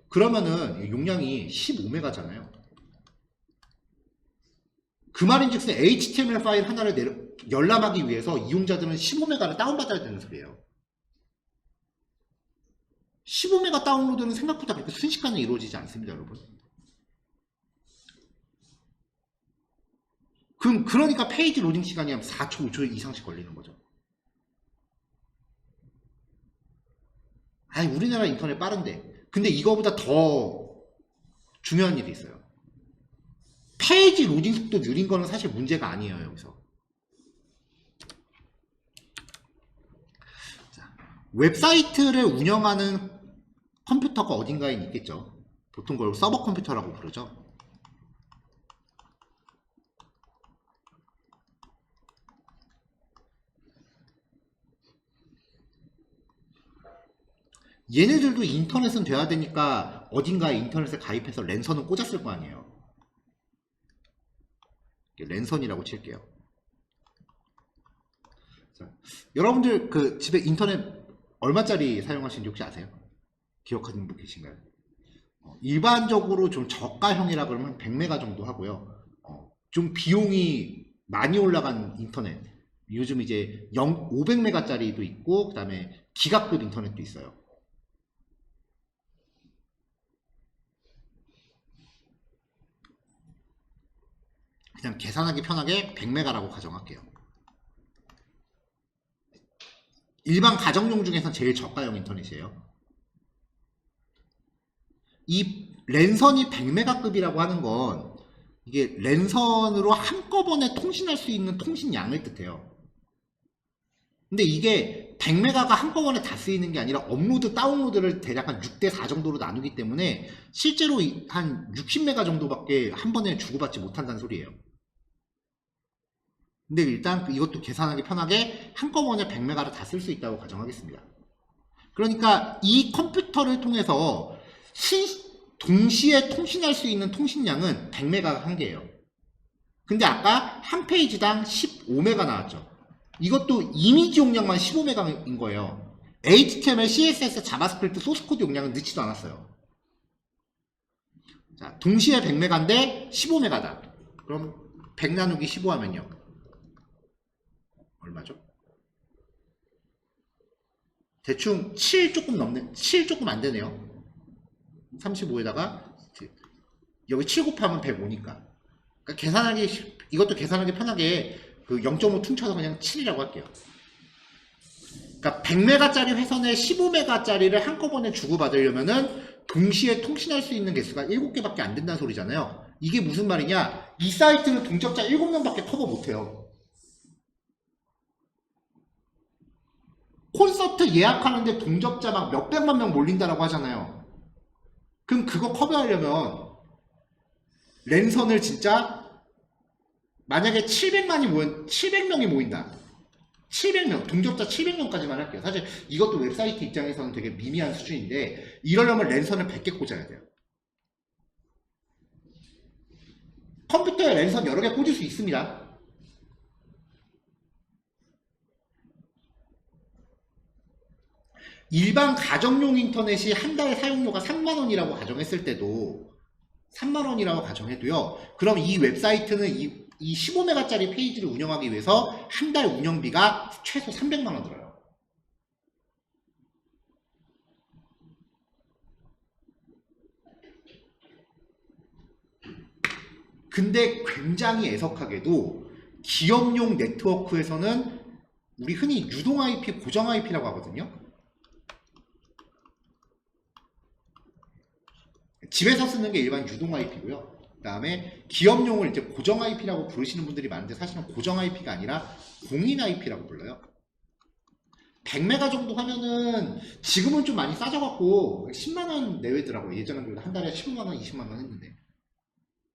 그러면은 용량이 15메가잖아요. 그 말인즉슨 HTML 파일 하나를 열람하기 위해서 이용자들은 15메가를 다운받아야 되는 소리예요. 15메가 다운로드는 생각보다 그렇게 순식간에 이루어지지 않습니다, 여러분. 그러니까 페이지 로딩 시간이 한 4초, 5초 이상씩 걸리는 거죠. 아니, 우리나라 인터넷 빠른데. 근데 이거보다 더 중요한 일이 있어요. 페이지 로딩 속도 느린 거는 사실 문제가 아니에요, 여기서. 자, 웹사이트를 운영하는 컴퓨터가 어딘가에 있겠죠. 보통 그걸 서버 컴퓨터라고 부르죠. 얘네들도 인터넷은 돼야 되니까 어딘가에 인터넷에 가입해서 랜선은 꽂았을 거 아니에요. 랜선이라고 칠게요. 자, 여러분들 그 집에 인터넷 얼마짜리 사용하시는지 혹시 아세요? 기억하시는 분 계신가요? 일반적으로 좀 저가형이라 그러면 100메가 정도 하고요. 좀 비용이 많이 올라간 인터넷, 요즘 이제 500메가짜리도 있고, 그 다음에 기가급 인터넷도 있어요. 그냥 계산하기 편하게 100메가라고 가정할게요. 일반 가정용 중에서 제일 저가형 인터넷이에요. 이 랜선이 100메가급이라고 하는 건 이게 랜선으로 한꺼번에 통신할 수 있는 통신량을 뜻해요. 근데 이게 100메가가 한꺼번에 다 쓰이는 게 아니라 업로드, 다운로드를 대략 한 6대4 정도로 나누기 때문에 실제로 한 60메가 정도밖에 한 번에 주고받지 못한다는 소리예요. 근데 일단 이것도 계산하기 편하게 한꺼번에 100메가를 다 쓸 수 있다고 가정하겠습니다. 그러니까 이 컴퓨터를 통해서 동시에 통신할 수 있는 통신량은 100메가가 한계예요. 근데 아까 한 페이지당 15메가 나왔죠. 이것도 이미지 용량만 15메가인 거예요. HTML, CSS, 자바스크립트, 소스코드 용량은 넣지도 않았어요. 자, 동시에 100메가인데 15메가다. 그럼 100 나누기 15 하면요. 얼마죠? 대충 7 조금 넘네. 7 조금 안 되네요. 35에다가 여기 7 곱하면 105니까. 그러니까 이것도 계산하기 편하게 그 0.5 퉁쳐서 그냥 7이라고 할게요. 그러니까 100메가짜리 회선에 15메가짜리를 한꺼번에 주고받으려면은 동시에 통신할 수 있는 개수가 7개밖에 안 된다는 소리잖아요. 이게 무슨 말이냐? 이 사이트는 동접자 7명밖에 커버 못해요. 콘서트 예약하는데 동접자 막 몇백만 명 몰린다라고 하잖아요. 그럼 그거 커버하려면 랜선을 진짜 만약에 700명이 모인다. 700명, 동접자 700명까지만 할게요. 사실 이것도 웹사이트 입장에서는 되게 미미한 수준인데 이러려면 랜선을 100개 꽂아야 돼요. 컴퓨터에 랜선 여러 개 꽂을 수 있습니다. 일반 가정용 인터넷이 한 달 사용료가 3만원이라고 가정했을 때도 3만원이라고 가정해도요. 그럼 이 웹사이트는 이 15메가짜리 페이지를 운영하기 위해서 한 달 운영비가 최소 300만원 들어요. 근데 굉장히 애석하게도 기업용 네트워크에서는 우리 흔히 유동 IP, 고정 IP라고 하거든요. 집에서 쓰는 게 일반 유동 IP고요. 그 다음에 기업용을 이제 고정 IP라고 부르시는 분들이 많은데 사실은 고정 IP가 아니라 공인 IP라고 불러요. 100메가 정도 하면은 지금은 좀 많이 싸져갖고 10만원 내외더라고요. 예전에 한 달에 15만원, 20만원 했는데.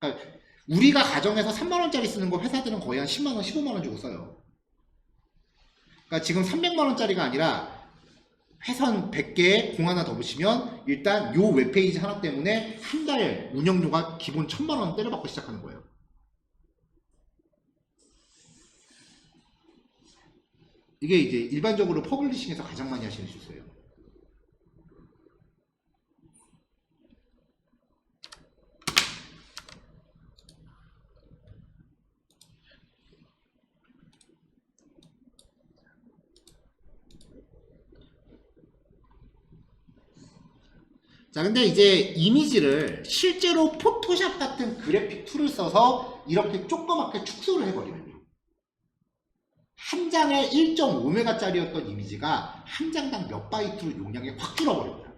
그러니까 우리가 가정에서 3만원짜리 쓰는 거 회사들은 거의 한 10만원, 15만원 주고 써요. 그러니까 지금 300만원짜리가 아니라 회선 100개에 공 하나 더 붙이면 일단 요 웹페이지 하나 때문에 한 달 운영료가 기본 1000만원 때려받고 시작하는 거예요. 이게 이제 일반적으로 퍼블리싱에서 가장 많이 하시는 실수예요. 자, 근데 이제 이미지를 실제로 포토샵 같은 그래픽 툴을 써서 이렇게 조그맣게 축소를 해버리면 한 장에 1.5메가짜리였던 이미지가 한 장당 몇 바이트로 용량이 확 줄어버립니다.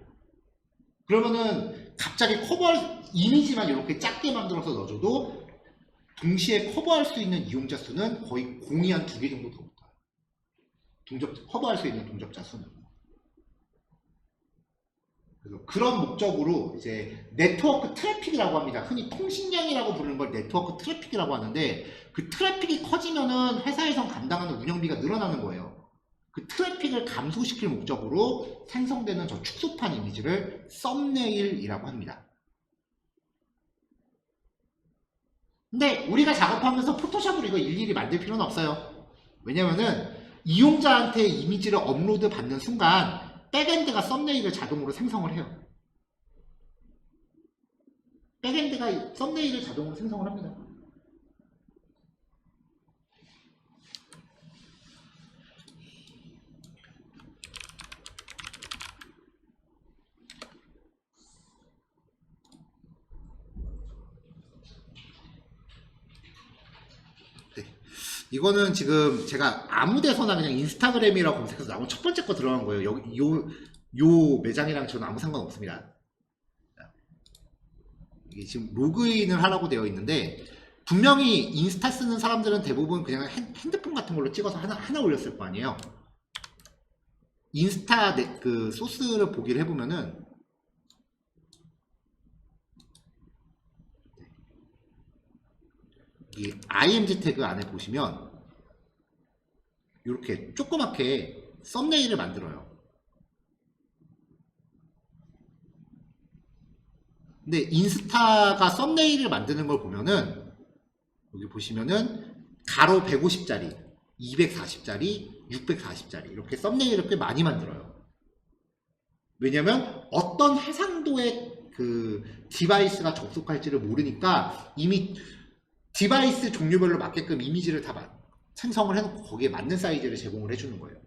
그러면은 갑자기 커버할 이미지만 이렇게 작게 만들어서 넣어줘도 동시에 커버할 수 있는 이용자 수는 거의 공이 한 2개 정도 더 높아요. 커버할 수 있는 동접자 수는. 그래서 그런 목적으로 이제 네트워크 트래픽이라고 합니다. 흔히 통신량이라고 부르는 걸 네트워크 트래픽이라고 하는데 그 트래픽이 커지면은 회사에서 감당하는 운영비가 늘어나는 거예요. 그 트래픽을 감소시킬 목적으로 생성되는 저 축소판 이미지를 썸네일이라고 합니다. 근데 우리가 작업하면서 포토샵으로 이거 일일이 만들 필요는 없어요. 왜냐면은 이용자한테 이미지를 업로드 받는 순간 백엔드가 썸네일을 자동으로 생성을 해요. 백엔드가 썸네일을 자동으로 생성을 합니다. 네. 이거는 지금 제가 아무 데서나 그냥 인스타그램이라고 검색해서 나온 첫 번째 거 들어간 거예요. 여기 요 매장이랑 저는 아무 상관 없습니다. 이게 지금 로그인을 하라고 되어 있는데 분명히 인스타 쓰는 사람들은 대부분 그냥 핸드폰 같은 걸로 찍어서 하나 올렸을 거 아니에요. 인스타 그 소스를 보기를 해보면은 이 img 태그 안에 보시면 이렇게 조그맣게 썸네일을 만들어요. 근데 인스타가 썸네일을 만드는 걸 보면은 여기 보시면은 가로 150짜리, 240짜리, 640짜리 이렇게 썸네일을 꽤 많이 만들어요. 왜냐면 어떤 해상도의 그 디바이스가 접속할지를 모르니까 이미 디바이스 종류별로 맞게끔 이미지를 다 생성을 해놓고 거기에 맞는 사이즈를 제공을 해주는 거예요.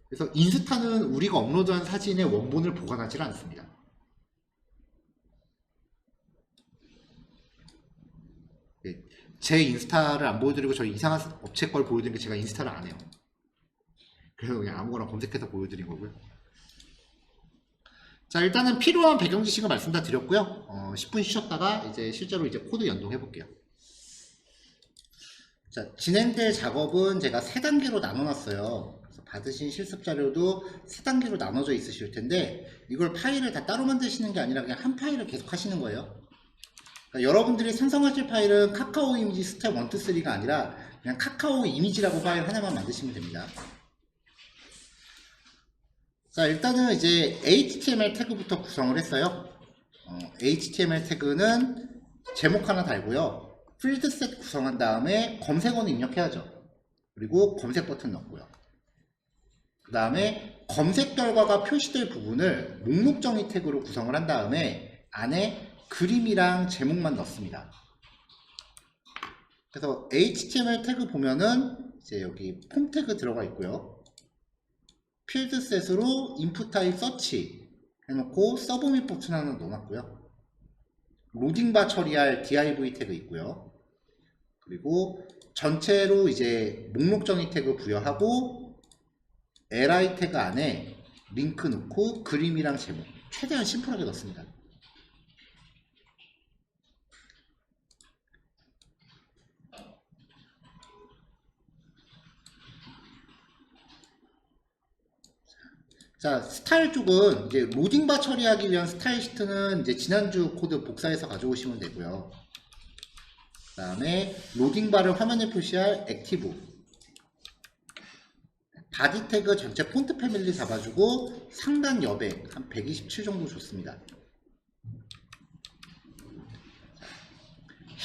그래서 인스타는 우리가 업로드한 사진의 원본을 보관하지 않습니다. 제 인스타를 안 보여드리고 저 이상한 업체 걸 보여드린 게 제가 인스타를 안 해요. 그래서 그냥 아무거나 검색해서 보여드린 거고요. 자, 일단은 필요한 배경 지식을 말씀 다 드렸고요. 10분 쉬셨다가 이제 실제로 이제 코드 연동해 볼게요. 자, 진행될 작업은 제가 3단계로 나눠놨어요. 그래서 받으신 실습 자료도 3단계로 나눠져 있으실 텐데, 이걸 파일을 다 따로 만드시는 게 아니라 그냥 한 파일을 계속 하시는 거예요. 그러니까 여러분들이 생성하실 파일은 카카오 이미지 스텝 1, 2, 3가 아니라 그냥 카카오 이미지라고 파일 하나만 만드시면 됩니다. 자, 일단은 이제 HTML 태그부터 구성을 했어요. HTML 태그는 제목 하나 달고요. 필드셋 구성한 다음에 검색어는 입력해야죠. 그리고 검색 버튼 넣고요. 그 다음에 검색 결과가 표시될 부분을 목록 정의 태그로 구성을 한 다음에 안에 그림이랑 제목만 넣습니다. 그래서 HTML 태그 보면은 이제 여기 폼 태그 들어가 있고요. 필드셋으로 인풋 타입 서치 해놓고 서브밋 버튼 하나 넣어놨고요. 로딩바 처리할 div 태그 있고요. 그리고 전체로 이제 목록 정의 태그 부여하고 li 태그 안에 링크 넣고 그림이랑 제목 최대한 심플하게 넣습니다. 자, 스타일 쪽은 이제 로딩바 처리하기 위한 스타일 시트는 이제 지난주 코드 복사해서 가져오시면 되고요. 그 다음에 로딩바를 화면에 표시할 액티브, 바디 태그 전체 폰트 패밀리 잡아주고 상단 여백 한 127 정도 줬습니다.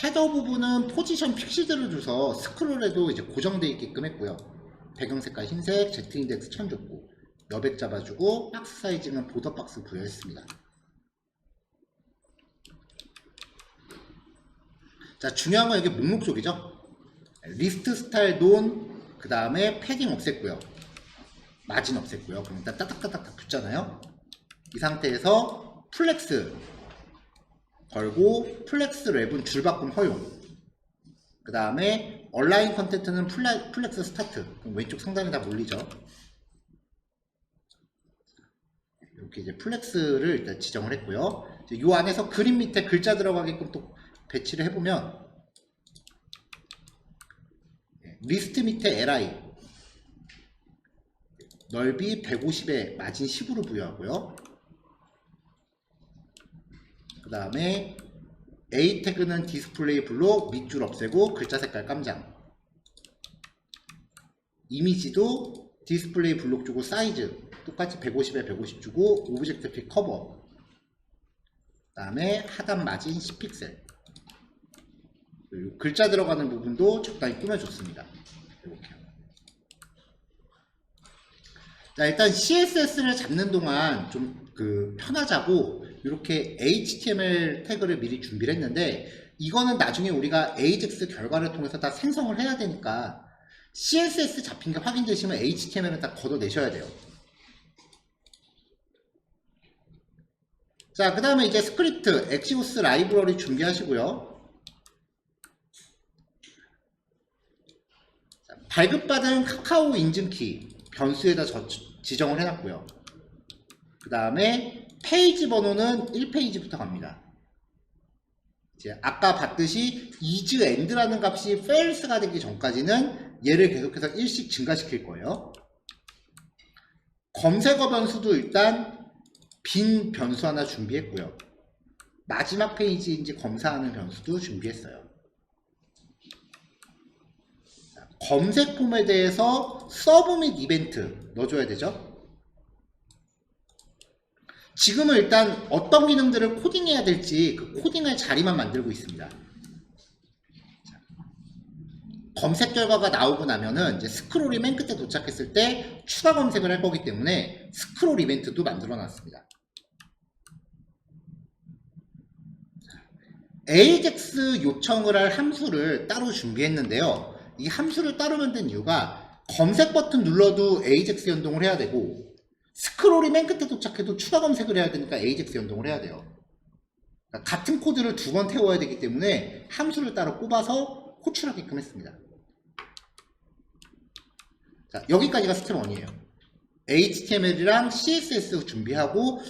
헤더 부분은 포지션 픽시드를 줘서 스크롤에도 이제 고정되어 있게끔 했고요. 배경 색깔 흰색, Z 인덱스 1000 줬고 여백 잡아주고 박스 사이즈는 보더 박스 부여했습니다. 자, 중요한 건 여기 목록 쪽이죠. 리스트 스타일 돈, 그 다음에 패딩 없앴고요. 마진 없앴고요. 그럼 일단 따닥따닥 붙잖아요. 이 상태에서 플렉스 걸고 플렉스 랩은 줄바꿈 허용. 그 다음에 얼라인 컨텐트는 플렉스 스타트. 그럼 왼쪽 상단에 다 몰리죠. 이렇게 이제 플렉스를 일단 지정을 했고요. 이 안에서 그림 밑에 글자 들어가게끔 또 배치를 해보면 리스트 밑에 li 넓이 150에 마진 10으로 부여하고요. 그 다음에 A 태그는 디스플레이 블록 밑줄 없애고 글자 색깔 깜장. 이미지도 디스플레이 블록 주고 사이즈 똑같이 150에 150 주고 오브젝트 픽 커버. 그 다음에 하단 마진 10픽셀. 그리고 글자 들어가는 부분도 적당히 꾸며줬습니다. 이렇게. 자, 일단 CSS를 잡는 동안 좀 편하자고 이렇게 HTML 태그를 미리 준비를 했는데, 이거는 나중에 우리가 AJAX 결과를 통해서 다 생성을 해야 되니까 CSS 잡힌 게 확인되시면 HTML을 다 걷어내셔야 돼요. 자, 그 다음에 이제 스크립트 엑시오스 라이브러리 준비하시고요. 자, 발급받은 카카오 인증키 변수에다 지정을 해놨고요. 그 다음에 페이지 번호는 1페이지부터 갑니다. 이제 아까 봤듯이 isEnd라는 값이 false가 되기 전까지는 얘를 계속해서 1씩 증가시킬 거예요. 검색어 변수도 일단 빈 변수 하나 준비했고요. 마지막 페이지인지 검사하는 변수도 준비했어요. 자, 검색 폼에 대해서 서브 및 이벤트 넣어줘야 되죠. 지금은 일단 어떤 기능들을 코딩해야 될지 그 코딩할 자리만 만들고 있습니다. 자, 검색 결과가 나오고 나면은 이제 스크롤이 맨 끝에 도착했을 때 추가 검색을 할 거기 때문에 스크롤 이벤트도 만들어 놨습니다. AJAX 요청을 할 함수를 따로 준비했는데요. 이 함수를 따로 만든 이유가 검색 버튼 눌러도 AJAX 연동을 해야 되고 스크롤이 맨 끝에 도착해도 추가 검색을 해야 되니까 AJAX 연동을 해야 돼요. 그러니까 같은 코드를 2번 태워야 되기 때문에 함수를 따로 꼽아서 호출하게끔 했습니다. 자, 여기까지가 스텝 1이에요. HTML이랑 CSS 준비하고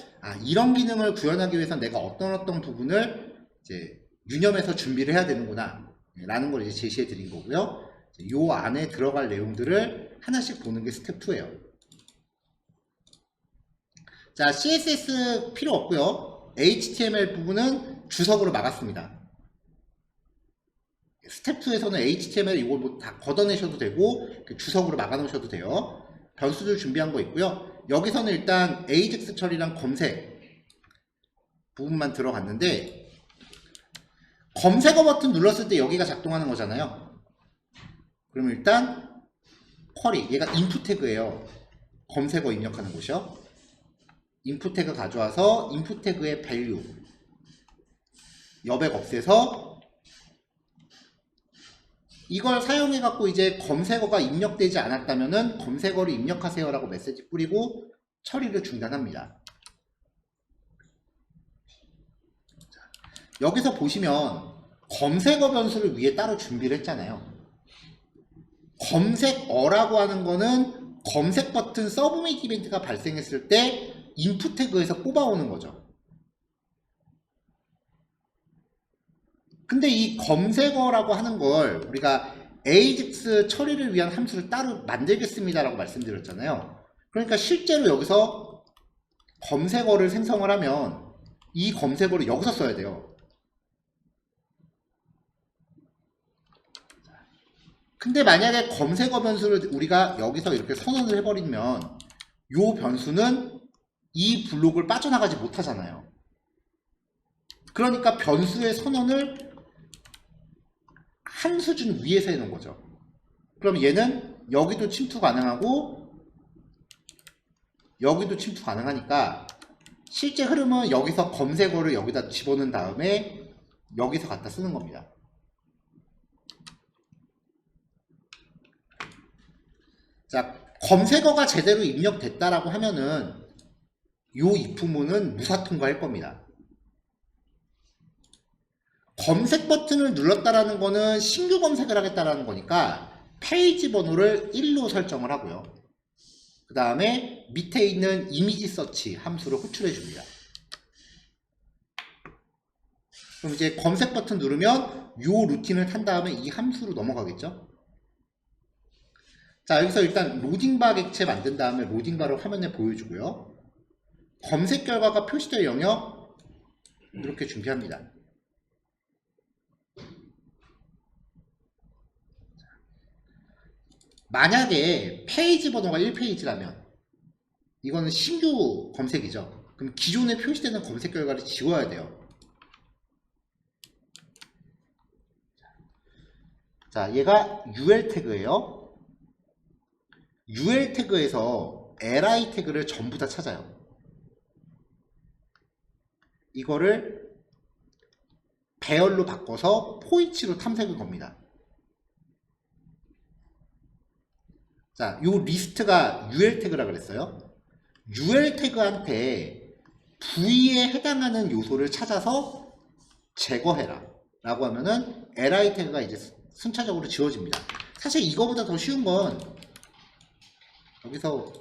이런 기능을 구현하기 위해서 내가 어떤 부분을 이제 유념해서 준비를 해야 되는구나 라는 걸 이제 제시해 드린 거고요. 요 안에 들어갈 내용들을 하나씩 보는 게 스텝 2예요. 자, CSS 필요 없고요. HTML 부분은 주석으로 막았습니다. 스텝 2에서는 HTML 이걸 뭐 다 걷어내셔도 되고 주석으로 막아 놓으셔도 돼요. 변수들 준비한 거 있고요. 여기서는 일단 AJAX 처리랑 검색 부분만 들어갔는데, 검색어 버튼 눌렀을 때 여기가 작동하는 거잖아요. 그러면 일단 쿼리, 얘가 인풋 태그예요. 검색어 입력하는 곳이요. 인풋 태그 가져와서 인풋 태그의 value 여백 없애서 이걸 사용해 갖고 이제 검색어가 입력되지 않았다면은 검색어를 입력하세요 라고 메시지 뿌리고 처리를 중단합니다. 여기서 보시면 검색어 변수를 위에 따로 준비를 했잖아요. 검색어라고 하는 거는 검색 버튼 서브밋 이벤트가 발생했을 때 인풋 태그에서 뽑아오는 거죠. 근데 이 검색어라고 하는 걸 우리가 AJAX 처리를 위한 함수를 따로 만들겠습니다 라고 말씀드렸잖아요. 그러니까 실제로 여기서 검색어를 생성을 하면 이 검색어를 여기서 써야 돼요. 근데 만약에 검색어 변수를 우리가 여기서 이렇게 선언을 해버리면 이 변수는 이 블록을 빠져나가지 못하잖아요. 그러니까 변수의 선언을 한 수준 위에서 해놓은 거죠. 그럼 얘는 여기도 침투 가능하고 여기도 침투 가능하니까 실제 흐름은 여기서 검색어를 여기다 집어넣은 다음에 여기서 갖다 쓰는 겁니다. 자, 검색어가 제대로 입력됐다라고 하면은 요 if문은 무사 통과할 겁니다. 검색 버튼을 눌렀다라는 거는 신규 검색을 하겠다라는 거니까 페이지 번호를 1로 설정을 하고요. 그 다음에 밑에 있는 이미지 서치 함수를 호출해 줍니다. 그럼 이제 검색 버튼 누르면 요 루틴을 탄 다음에 이 함수로 넘어가겠죠. 자, 여기서 일단 로딩바 객체 만든 다음에 로딩바를 화면에 보여주고요. 검색 결과가 표시될 영역 이렇게 준비합니다. 만약에 페이지 번호가 1페이지라면 이거는 신규 검색이죠. 그럼 기존에 표시되는 검색 결과를 지워야 돼요. 자, 얘가 UL 태그예요. UL 태그에서 LI 태그를 전부 다 찾아요. 이거를 배열로 바꿔서 포인치로 탐색을 겁니다. 자, 요 리스트가 UL 태그라 그랬어요. UL 태그한테 V에 해당하는 요소를 찾아서 제거해라 라고 하면은 LI 태그가 이제 순차적으로 지워집니다. 사실 이거보다 더 쉬운 건 여기서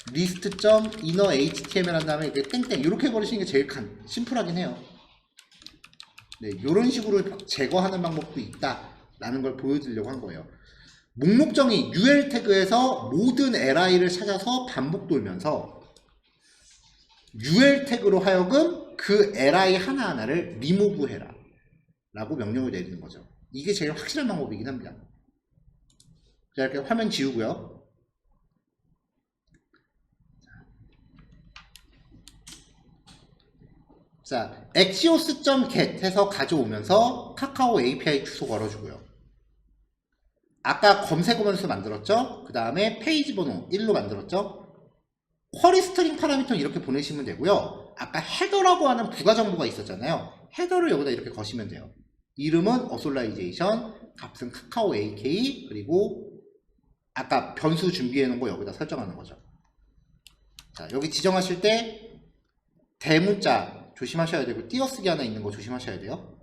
list.inner html 한 다음에 이렇게 땡땡 이렇게 해버리시는 게 제일 심플하긴 해요. 네, 이런 식으로 제거하는 방법도 있다 라는 걸 보여드리려고 한 거예요. 목록 정의 UL 태그에서 모든 LI를 찾아서 반복 돌면서 UL 태그로 하여금 그 LI 하나하나를 리무브 해라 라고 명령을 내리는 거죠. 이게 제일 확실한 방법이긴 합니다. 자, 이렇게 화면 지우고요. 자, axios.get 해서 가져오면서 카카오 API 주소 걸어주고요. 아까 검색어 변수 만들었죠? 그 다음에 페이지 번호 1로 만들었죠? 쿼리 스트링 파라미터 이렇게 보내시면 되고요. 아까 헤더라고 하는 부가 정보가 있었잖아요. 헤더를 여기다 이렇게 거시면 돼요. 이름은 어솔라이제이션, 값은 카카오 AK, 그리고 아까 변수 준비해 놓은 거 여기다 설정하는 거죠. 자, 여기 지정하실 때 대문자 조심하셔야 되고 띄어쓰기 하나 있는 거 조심하셔야 돼요.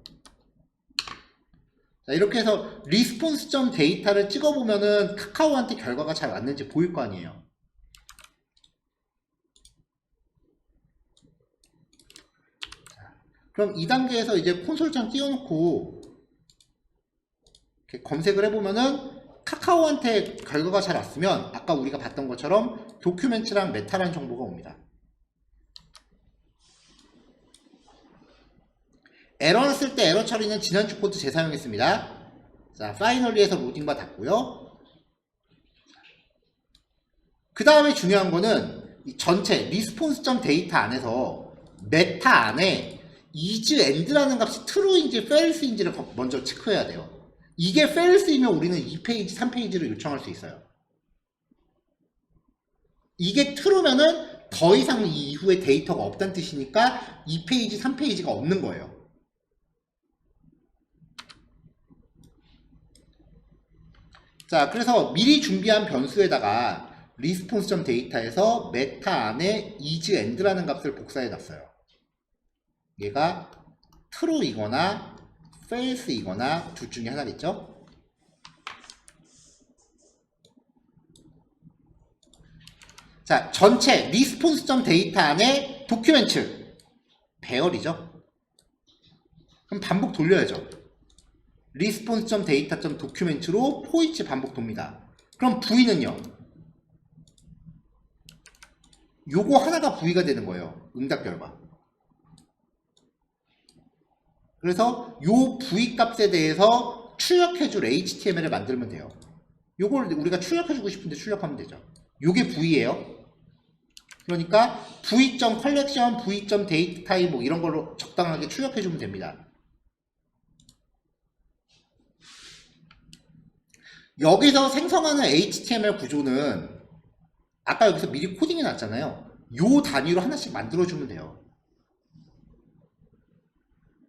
자, 이렇게 해서 response.data를 찍어보면은 카카오한테 결과가 잘 왔는지 보일 거 아니에요. 그럼 이 단계에서 이제 콘솔창 띄워놓고 이렇게 검색을 해보면은 카카오한테 결과가 잘 왔으면 아까 우리가 봤던 것처럼 도큐멘트랑 메타라는 정보가 옵니다. 에러 났을 때 에러 처리는 지난주 코드 재사용했습니다. 자, 파이널리에서 로딩바 닫고요. 그 다음에 중요한 거는 이 전체 리스폰스.데이터 안에서 메타 안에 is and라는 값이 true인지 false인지를 먼저 체크해야 돼요. 이게 false이면 우리는 2페이지, 3페이지를 요청할 수 있어요. 이게 true면은 더 이상 이 이후에 데이터가 없다는 뜻이니까 2페이지, 3페이지가 없는 거예요. 자, 그래서 미리 준비한 변수에다가 response.data에서 메타 안에 is and라는 값을 복사해 놨어요. 얘가 true이거나 false이거나 둘 중에 하나겠죠? 자, 전체 response.data 안에 document 배열이죠. 그럼 반복 돌려야죠. response.data.document로 포이치 반복 돕니다. 그럼 V는요? 요거 하나가 V가 되는 거예요. 응답 결과. 그래서 요 V 값에 대해서 출력해줄 HTML을 만들면 돼요. 요걸 우리가 출력해주고 싶은데 출력하면 되죠. 요게 V예요. 그러니까 V.collection, V.datetype 뭐 이런 걸로 적당하게 출력해주면 됩니다. 여기서 생성하는 HTML 구조는 아까 여기서 미리 코딩해 놨잖아요. 요 단위로 하나씩 만들어주면 돼요.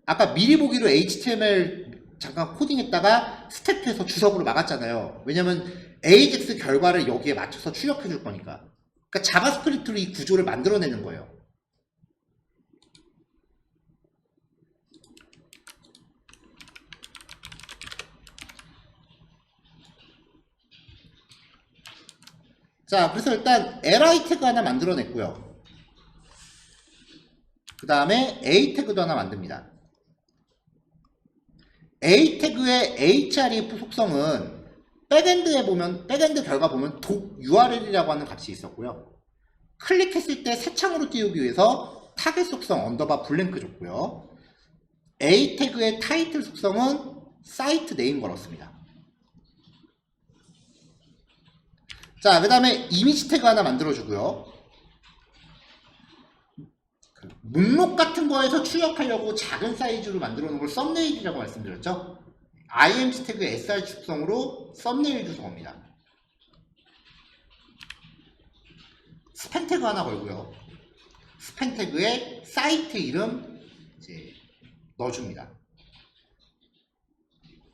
아까 미리 보기로 HTML 잠깐 코딩했다가 스텝해서 주석으로 막았잖아요. 왜냐면 AJAX 결과를 여기에 맞춰서 출력해 줄 거니까. 그러니까 자바스크립트로 이 구조를 만들어내는 거예요. 자, 그래서 일단 li 태그 하나 만들어냈고요. 그 다음에 a 태그도 하나 만듭니다. a 태그의 href 속성은 백엔드에 보면 백엔드 결과 보면 .url이라고 하는 값이 있었고요. 클릭했을 때 새 창으로 띄우기 위해서 타겟 속성 언더바 블랭크 줬고요. a 태그의 타이틀 속성은 사이트 네임 걸었습니다. 자, 그 다음에 이미지 태그 하나 만들어주고요. 목록 같은 거에서 출력하려고 작은 사이즈로 만들어 놓은 걸 썸네일이라고 말씀드렸죠. img 태그의 sr 축성으로 썸네일 주소입니다. 스팸 태그 하나 걸고요. 스팸 태그에 사이트 이름 이제 넣어줍니다.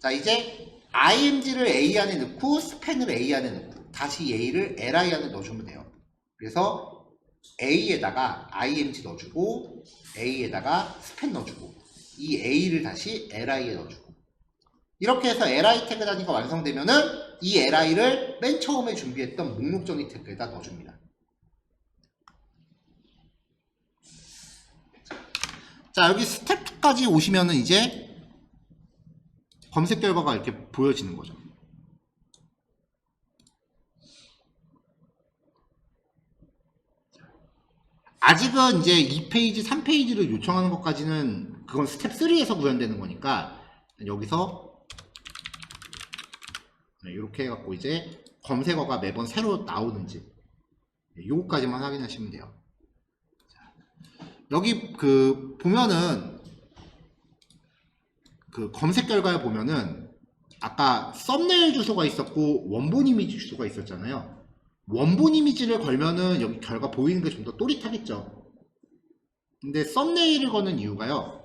자, 이제 img를 a 안에 넣고 스팸을 a 안에 넣고 다시 a를 li 안에 넣어주면 돼요. 그래서 a에다가 img 넣어주고 a에다가 스팸 넣어주고 이 a를 다시 li에 넣어주고 이렇게 해서 li 태그 단위가 완성되면은 이 li를 맨 처음에 준비했던 목록 정의 태그에다 넣어줍니다. 자, 여기 스텝 2까지 오시면은 이제 검색 결과가 이렇게 보여지는 거죠. 아직은 이제 2페이지, 3페이지를 요청하는 것까지는 그건 스텝 3에서 구현되는 거니까 여기서 이렇게 해갖고 이제 검색어가 매번 새로 나오는지 요거까지만 확인하시면 돼요. 여기 보면은 검색 결과에 보면은 아까 썸네일 주소가 있었고 원본 이미지 주소가 있었잖아요. 원본 이미지를 걸면은 여기 결과 보이는 게 좀 더 또릿하겠죠. 근데 썸네일을 거는 이유가요.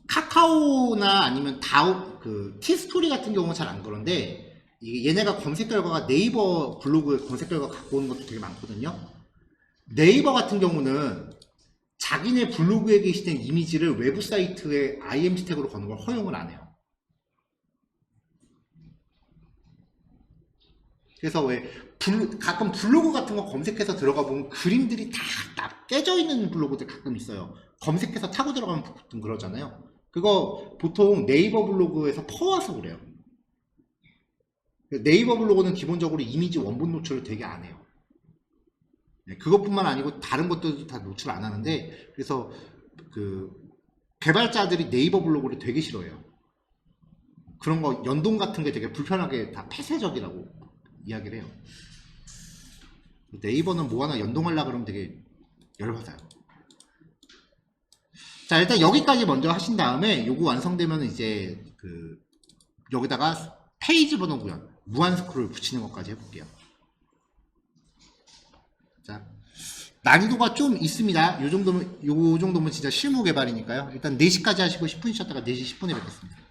카카오나 아니면 다우, 티스토리 같은 경우는 잘 안 그런데 이게 얘네가 검색 결과가 네이버 블로그 검색 결과 갖고 오는 것도 되게 많거든요. 네이버 같은 경우는 자기네 블로그에 게시된 이미지를 외부 사이트에 img 태그로 거는 걸 허용을 안 해요. 그래서 왜 가끔 블로그 같은 거 검색해서 들어가 보면 그림들이 다 깨져 있는 블로그들 가끔 있어요. 검색해서 타고 들어가면 보통 그러잖아요. 그거 보통 네이버 블로그에서 퍼와서 그래요. 네이버 블로그는 기본적으로 이미지 원본 노출을 되게 안 해요. 네, 그것뿐만 아니고 다른 것들도 다 노출 안 하는데, 그래서 그 개발자들이 네이버 블로그를 되게 싫어해요. 그런 거 연동 같은 게 되게 불편하게 다 폐쇄적이라고 이야기를 해요. 네이버는 뭐 하나 연동하려고 그러면 되게 열받아요. 자, 일단 여기까지 먼저 하신 다음에 요거 완성되면 이제 그 여기다가 페이지 번호 구현, 무한 스크롤 붙이는 것까지 해볼게요. 자, 난이도가 좀 있습니다. 요 정도면 진짜 실무 개발이니까요. 일단 4시까지 하시고 10분 쉬었다가 4시 10분에 뵙겠습니다.